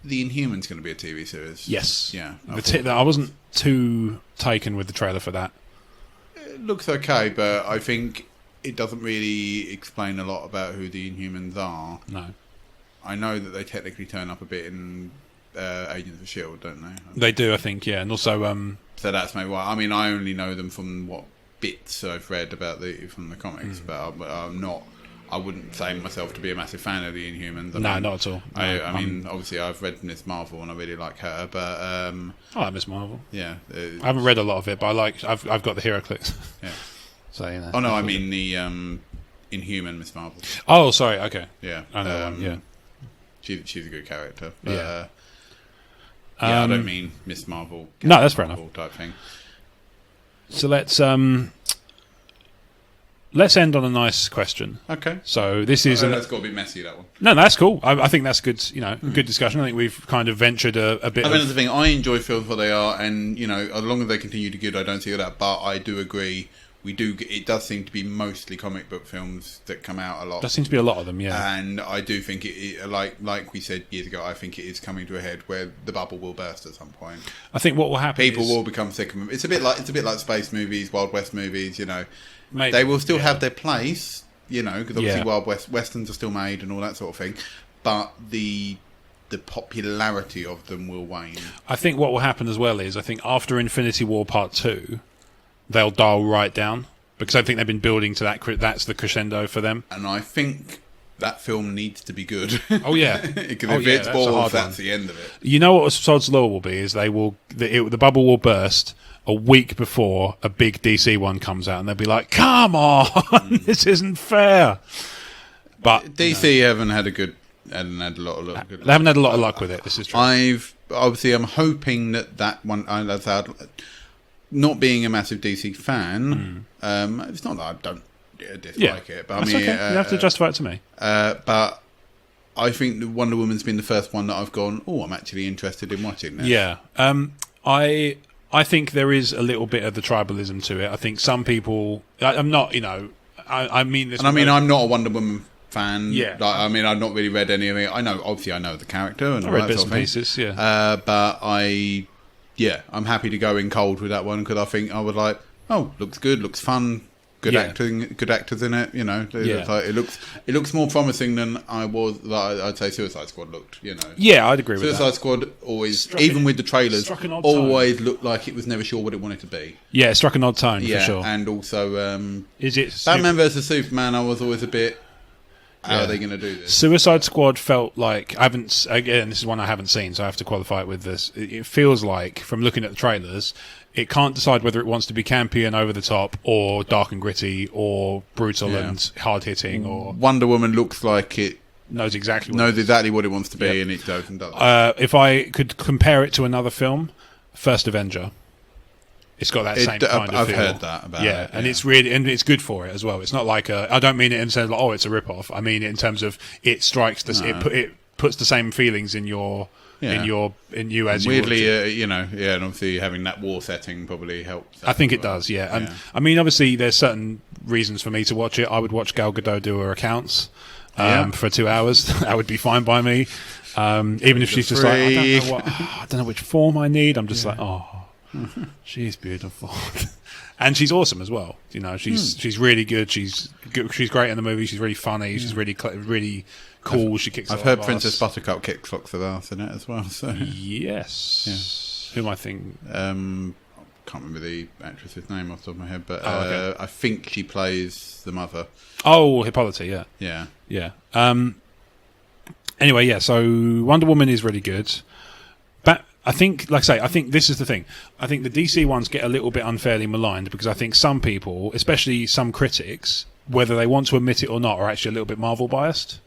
the Inhumans going to be a TV series? Yes. Yeah. I wasn't too taken with the trailer for that. It looks okay, but I think it doesn't really explain a lot about who the Inhumans are. No. I know that they technically turn up a bit in Agents of S.H.I.E.L.D., don't they? They do, I think, yeah. And also... so that's maybe why. I mean, I only know them from what bits I've read about from the comics, but I'm not... I wouldn't say myself to be a massive fan of the Inhumans. Not at all. I mean, obviously, I've read Miss Marvel and I really like her, but... I like Miss Marvel. Yeah. I haven't read a lot of it, but I've got the HeroClix. Yeah. So, you know. Oh, no, I mean the Inhuman Miss Marvel. Oh, sorry, okay. Yeah. I know one, yeah. She's a good character. But, yeah. I don't mean Miss Marvel. No, that's fair enough. Type thing. So let's end on a nice question. Okay. So this is... that's got a bit messy, that one. No, that's cool. I think that's good. Good discussion. I think we've kind of ventured a bit. I mean, that's the thing. I enjoy films what they are, and as long as they continue to do good, I don't see that. But I do agree it does seem to be mostly comic book films that come out a lot. There seems to be a lot of them, yeah. And I do think like we said years ago, I think it is coming to a head where the bubble will burst at some point. I think what will happen People will become sick of them. It's a bit like space movies, Wild West movies, Maybe, they will still have their place, because obviously Wild West Westerns are still made and all that sort of thing, but the popularity of them will wane. I think what will happen as well is, I think after Infinity War Part 2, they'll dial right down, because I think they've been building to that. That's the crescendo for them. And I think that film needs to be good. Oh, yeah. Because if it's balls, that's the end of it. You know what Sod's Law will be, is the bubble will burst a week before a big DC one comes out, and they'll be like, come on, this isn't fair. But DC haven't had a lot of luck. They haven't had a lot of luck with it. This is true. I'm hoping that one. Not being a massive DC fan, it's not that I don't dislike it, but that's okay. You have to justify it to me. But I think that Wonder Woman's been the first one that I've gone, I'm actually interested in watching this. Yeah, I think there is a little bit of the tribalism to it. I think some people. I'm not. I mean this. And I'm not a Wonder Woman fan. Yeah. I've not really read any of it. I know the character and all read that bits sort of and thing. pieces. Yeah. But I'm happy to go in cold with that one because I think I would like. Looks good, looks fun, good acting, good actors in it. It looks more promising than I'd say Suicide Squad looked. Yeah, I'd agree with that. Suicide Squad always, even with the trailers, always looked like it was never sure what it wanted to be. Yeah, it struck an odd tone for sure. And also, is it Batman vs Superman? I was always a bit. How are they going to do this? Suicide Squad felt like this is one I haven't seen, so I have to qualify it with this. It feels like, from looking at the trailers, it can't decide whether it wants to be campy and over the top, or dark and gritty, or brutal and hard hitting. Or Wonder Woman looks like it knows exactly what it wants to be, and it does and doesn't. If I could compare it to another film, First Avenger. It's got that same kind of I've feel. heard that about it. And it's really, and it's good for it as well. It's not like I don't mean it in terms of it's a rip-off. I mean it in terms of it strikes this. No. It puts the same feelings in you as weirdly, you and obviously having that war setting probably helps. I think it does, yeah. And I mean, obviously, there's certain reasons for me to watch it. I would watch Gal Gadot do her accounts for 2 hours. That would be fine by me. Even if she's just like, I don't know which form I need. I'm just like, she's beautiful. And she's awesome as well. She's really good. She's great in the movie. She's really funny. She's really cool. She kicks. I've heard Princess Buttercup kicks lots of ass in it as well. So yes, who am I thinking? Can't remember the actress's name off the top of my head, but I think she plays the mother. Oh, Hippolyta. Yeah. Anyway, so Wonder Woman is really good. I think, like I say, I think this is the thing. I think the DC ones get a little bit unfairly maligned because I think some people, especially some critics, whether they want to admit it or not, are actually a little bit Marvel biased.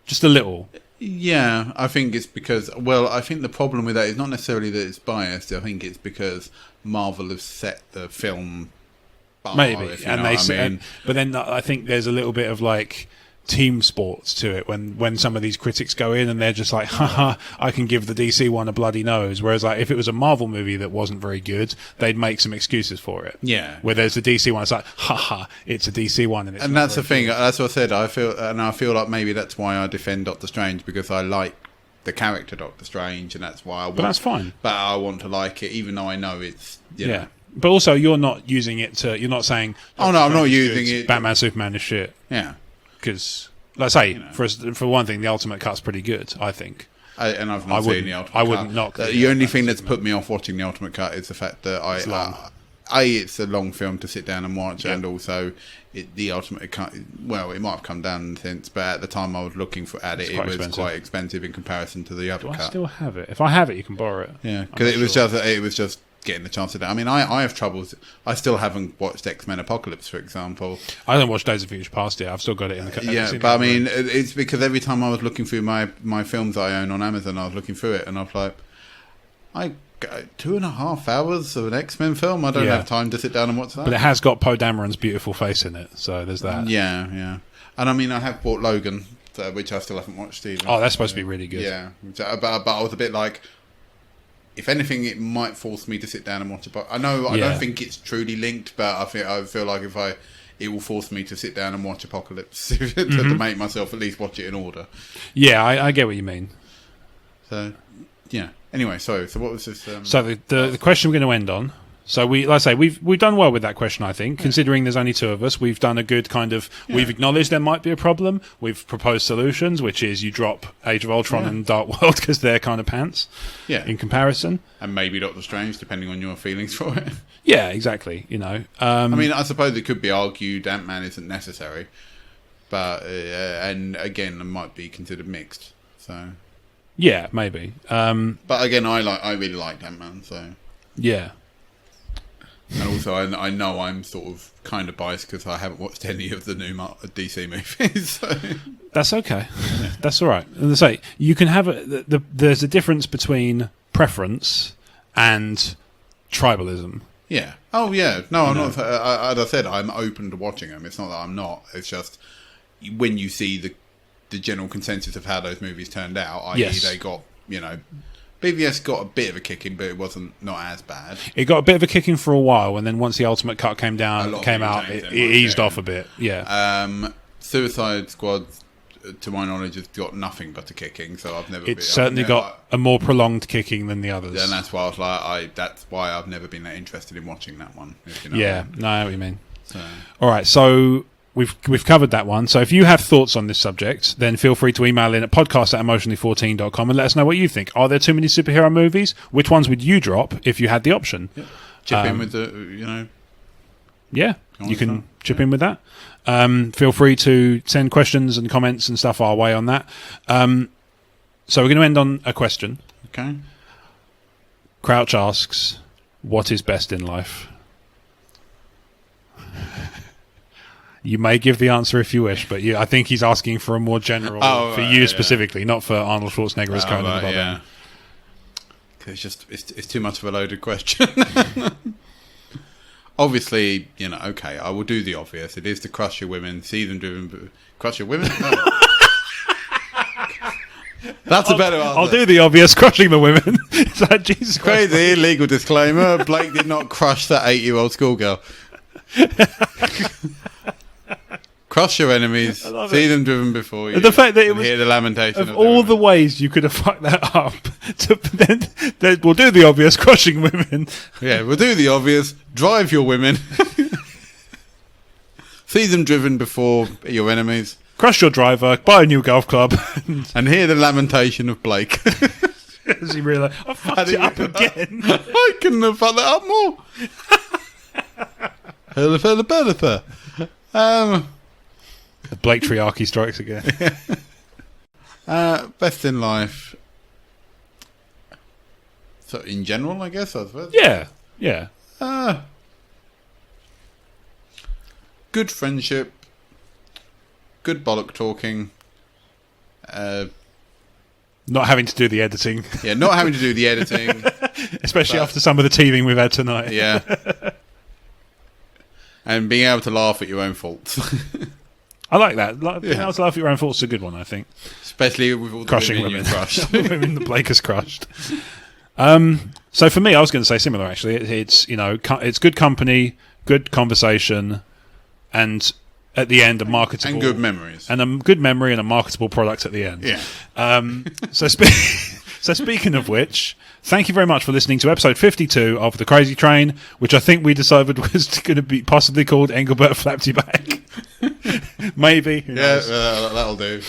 Just a little. Yeah, I think it's because... Well, I think the problem with that is not necessarily that it's biased. I think it's because Marvel have set the film bar. Maybe. But then I think there's a little bit of team sports to it when some of these critics go in and they're just like, haha, I can give the DC one a bloody nose. Whereas if it was a Marvel movie that wasn't very good, they'd make some excuses for it. Yeah. Where there's the DC one, it's like, haha, it's a DC one. And that's the thing. Good. That's what I said. I feel like maybe that's why I defend Doctor Strange, because I like the character Doctor Strange, and that's why I want. But that's fine. But I want to like it, even though I know it's know. But also, you're not using it to. You're not saying. Oh no, I'm not using it. Batman, Superman is shit. Yeah. Because, let's say, for one thing, the Ultimate Cut's pretty good, I think. And I've not seen the Ultimate Cut. I wouldn't knock the only thing that's put me off watching the Ultimate Cut is the fact that it's a long film to sit down and watch, and also the Ultimate Cut, well, it might have come down since, but at the time I was looking it was quite expensive in comparison to the other cut. I still have it? If I have it, you can borrow it. Yeah, because it was just getting the chance to do. I mean, I have troubles. I still haven't watched X-Men Apocalypse, for example. I haven't watched Days of Future Past yet. I've still got it in the. Yeah, but I mean, it's because every time I was looking through my films that I own on Amazon, I was looking through it, and I was like, I got 2.5 hours of an X-Men film. I don't have time to sit down and watch that. But it has got Poe Dameron's beautiful face in it, so there's that. Yeah. And I mean, I have bought Logan, which I still haven't watched either. Oh, that's supposed to be really good. Yeah, but I was a bit like, if anything, it might force me to sit down and watch a I don't think it's truly linked, but I feel like it will force me to sit down and watch Apocalypse to make myself at least watch it in order. Yeah, I get what you mean. So, yeah. Anyway, so what was this? So the question we're going to end on. So like I say, we've done well with that question, I think, considering there's only two of us. We've done a good kind of, we've acknowledged there might be a problem. We've proposed solutions, which is you drop Age of Ultron and Dark World because they're kind of pants in comparison. And maybe Doctor Strange, depending on your feelings for it. Yeah, exactly, I mean, I suppose it could be argued Ant-Man isn't necessary, but, and again, it might be considered mixed, so... Yeah, maybe. But again, I really liked Ant-Man, so... Yeah. And also, I know I'm sort of kind of biased because I haven't watched any of the new DC movies. So. That's okay. That's all right. As I say, you can have there's a difference between preference and tribalism. Yeah. Oh, yeah. No, I'm not. As I said, I'm open to watching them. It's not that I'm not. It's just when you see the general consensus of how those movies turned out, i.e., they got BVS got a bit of a kicking, but it wasn't not as bad. It got a bit of a kicking for a while, and then once the Ultimate Cut came out, it eased off a bit. Yeah. Suicide Squad, to my knowledge, has got nothing but a kicking. So I've never. It's certainly got a more prolonged kicking than the others. And that's why I was like, that's why I've never been that interested in watching that one. If you know I know what you mean. So. All right, so. We've covered that one. So if you have thoughts on this subject, then feel free to email in at podcast@emotionally14.com and let us know what you think. Are there too many superhero movies? Which ones would you drop if you had the option? Yeah. Chip in with the, Yeah, you can chip in with that. Feel free to send questions and comments and stuff our way on that. So we're going to end on a question. Okay. Crouch asks, what is best in life? You may give the answer if you wish, but I think he's asking for a more general for you specifically, not for Arnold Schwarzenegger as Conan the Barbarian. It's too much of a loaded question. Obviously, okay, I will do the obvious. It is to crush your women, see them driven. Crush your women? No. That's a better answer. I'll do the obvious, crushing the women. Is that Jesus Christ? Crazy, legal disclaimer. Blake did not crush that 8-year-old schoolgirl. Crush your enemies, see them driven before you. The fact that it was hear the lamentation of all the ways you could have fucked that up. Then we'll do the obvious, crushing women. Yeah, we'll do the obvious, drive your women, see them driven before your enemies, crush your driver, buy a new golf club, and hear the lamentation of Blake. As he realised, I fucked it up again. I couldn't have fucked that up more. The Blake triarchy strikes again. Best in life. So in general, I guess. I suppose. Yeah. Good friendship. Good bollock talking. Not having to do the editing. Yeah, not having to do the editing. Especially after some of the teething we've had tonight. Yeah. And being able to laugh at your own faults. I like that. Being able to laugh at your own faults is a good one, I think. Especially with all the crushing women you've crushed. Women the Blake has crushed. So for me, I was going to say similar, actually. It's it's good company, good conversation, and at the end, a marketable... And good memories. And a good memory and a marketable product at the end. Yeah. So speaking of which, thank you very much for listening to episode 52 of The Crazy Train, which I think we decided was going to be possibly called Engelbert Flaptyback. Maybe. Yeah, that'll do.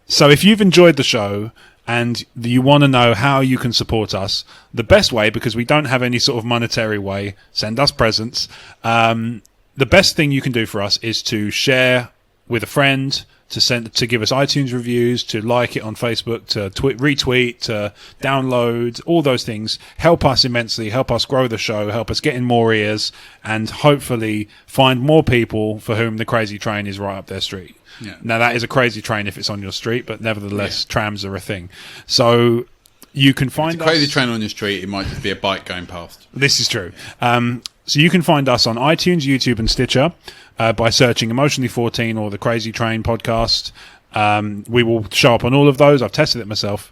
So if you've enjoyed the show and you want to know how you can support us, the best way, because we don't have any sort of monetary way, send us presents. The best thing you can do for us is to share with a friend, to give us iTunes reviews, to like it on Facebook, to retweet, to download, all those things help us immensely, help us grow the show, help us get in more ears, and hopefully find more people for whom the Crazy Train is right up their street. Yeah. Now, that is a crazy train if it's on your street, but nevertheless, trams are a thing. So you can find us... Crazy train on your street, it might just be a bike going past. This is true. So you can find us on iTunes, YouTube, and Stitcher by searching Emotionally 14 or the Crazy Train podcast. We will show up on all of those. I've tested it myself.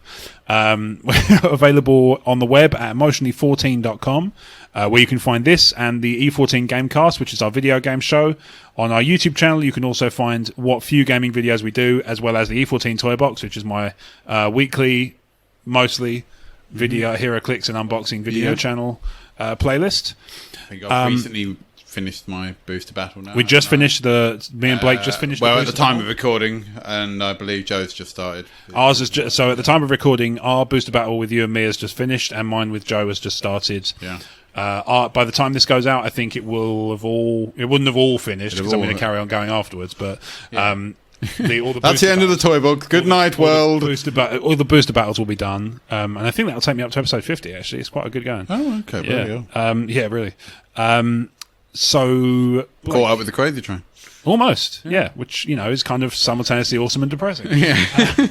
We're available on the web at emotionally14.com, where you can find this and the E14 Gamecast, which is our video game show. On our YouTube channel, you can also find what few gaming videos we do, as well as the E14 Toy Box, which is my weekly, mostly video hero clicks and unboxing video channel playlist. I think I've recently finished my booster battle now. We just finished me and Blake just finished. Well, at the time of recording, and I believe Joe's just started. Ours is so at the time of recording, our booster battle with you and me has just finished, and mine with Joe has just started. Yeah. By the time this goes out, I think it wouldn't have all finished because I'm going to carry on going afterwards. But that's the end of the toy box. Good night, world. All the booster battles will be done, and I think that'll take me up to episode 50. Actually, it's quite a good going. Oh, okay, really. So caught up with the crazy train. Almost, which is kind of simultaneously awesome and depressing. Yeah.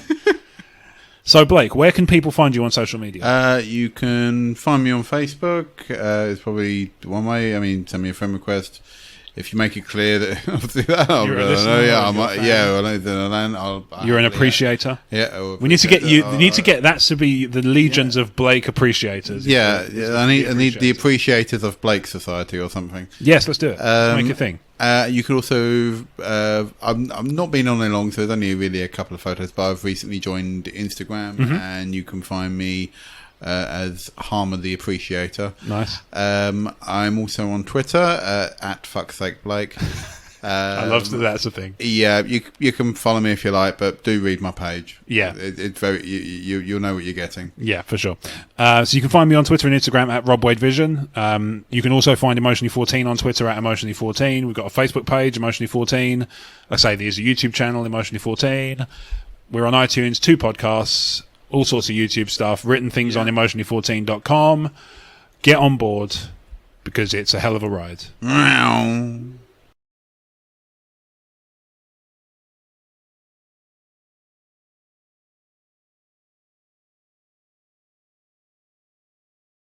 So Blake, where can people find you on social media? You can find me on Facebook. It's probably one way. I mean, send me a friend request. If you make it clear that obviously that you're an appreciator. Yeah, we need to get you. We need to get that to be the legions of Blake appreciators. I need the appreciators of Blake Society or something. Yes, let's do it. Let's make a thing. You can also. I've not been on there long, so there's only really a couple of photos. But I've recently joined Instagram, and you can find me as Harmer the Appreciator. Nice. I'm also on Twitter at fucksake_Blake. I love that that's a thing. Yeah, you can follow me if you like, but do read my page. Yeah, it's very you'll know what you're getting. Yeah, for sure. So you can find me on Twitter and Instagram at RobWadeVision. You can also find Emotionally14 on Twitter at Emotionally14. We've got a Facebook page, Emotionally14. Like I say, there's a YouTube channel, Emotionally14. We're on iTunes, 2 podcasts, all sorts of YouTube stuff, written things on emotionally14.com. Get on board because it's a hell of a ride.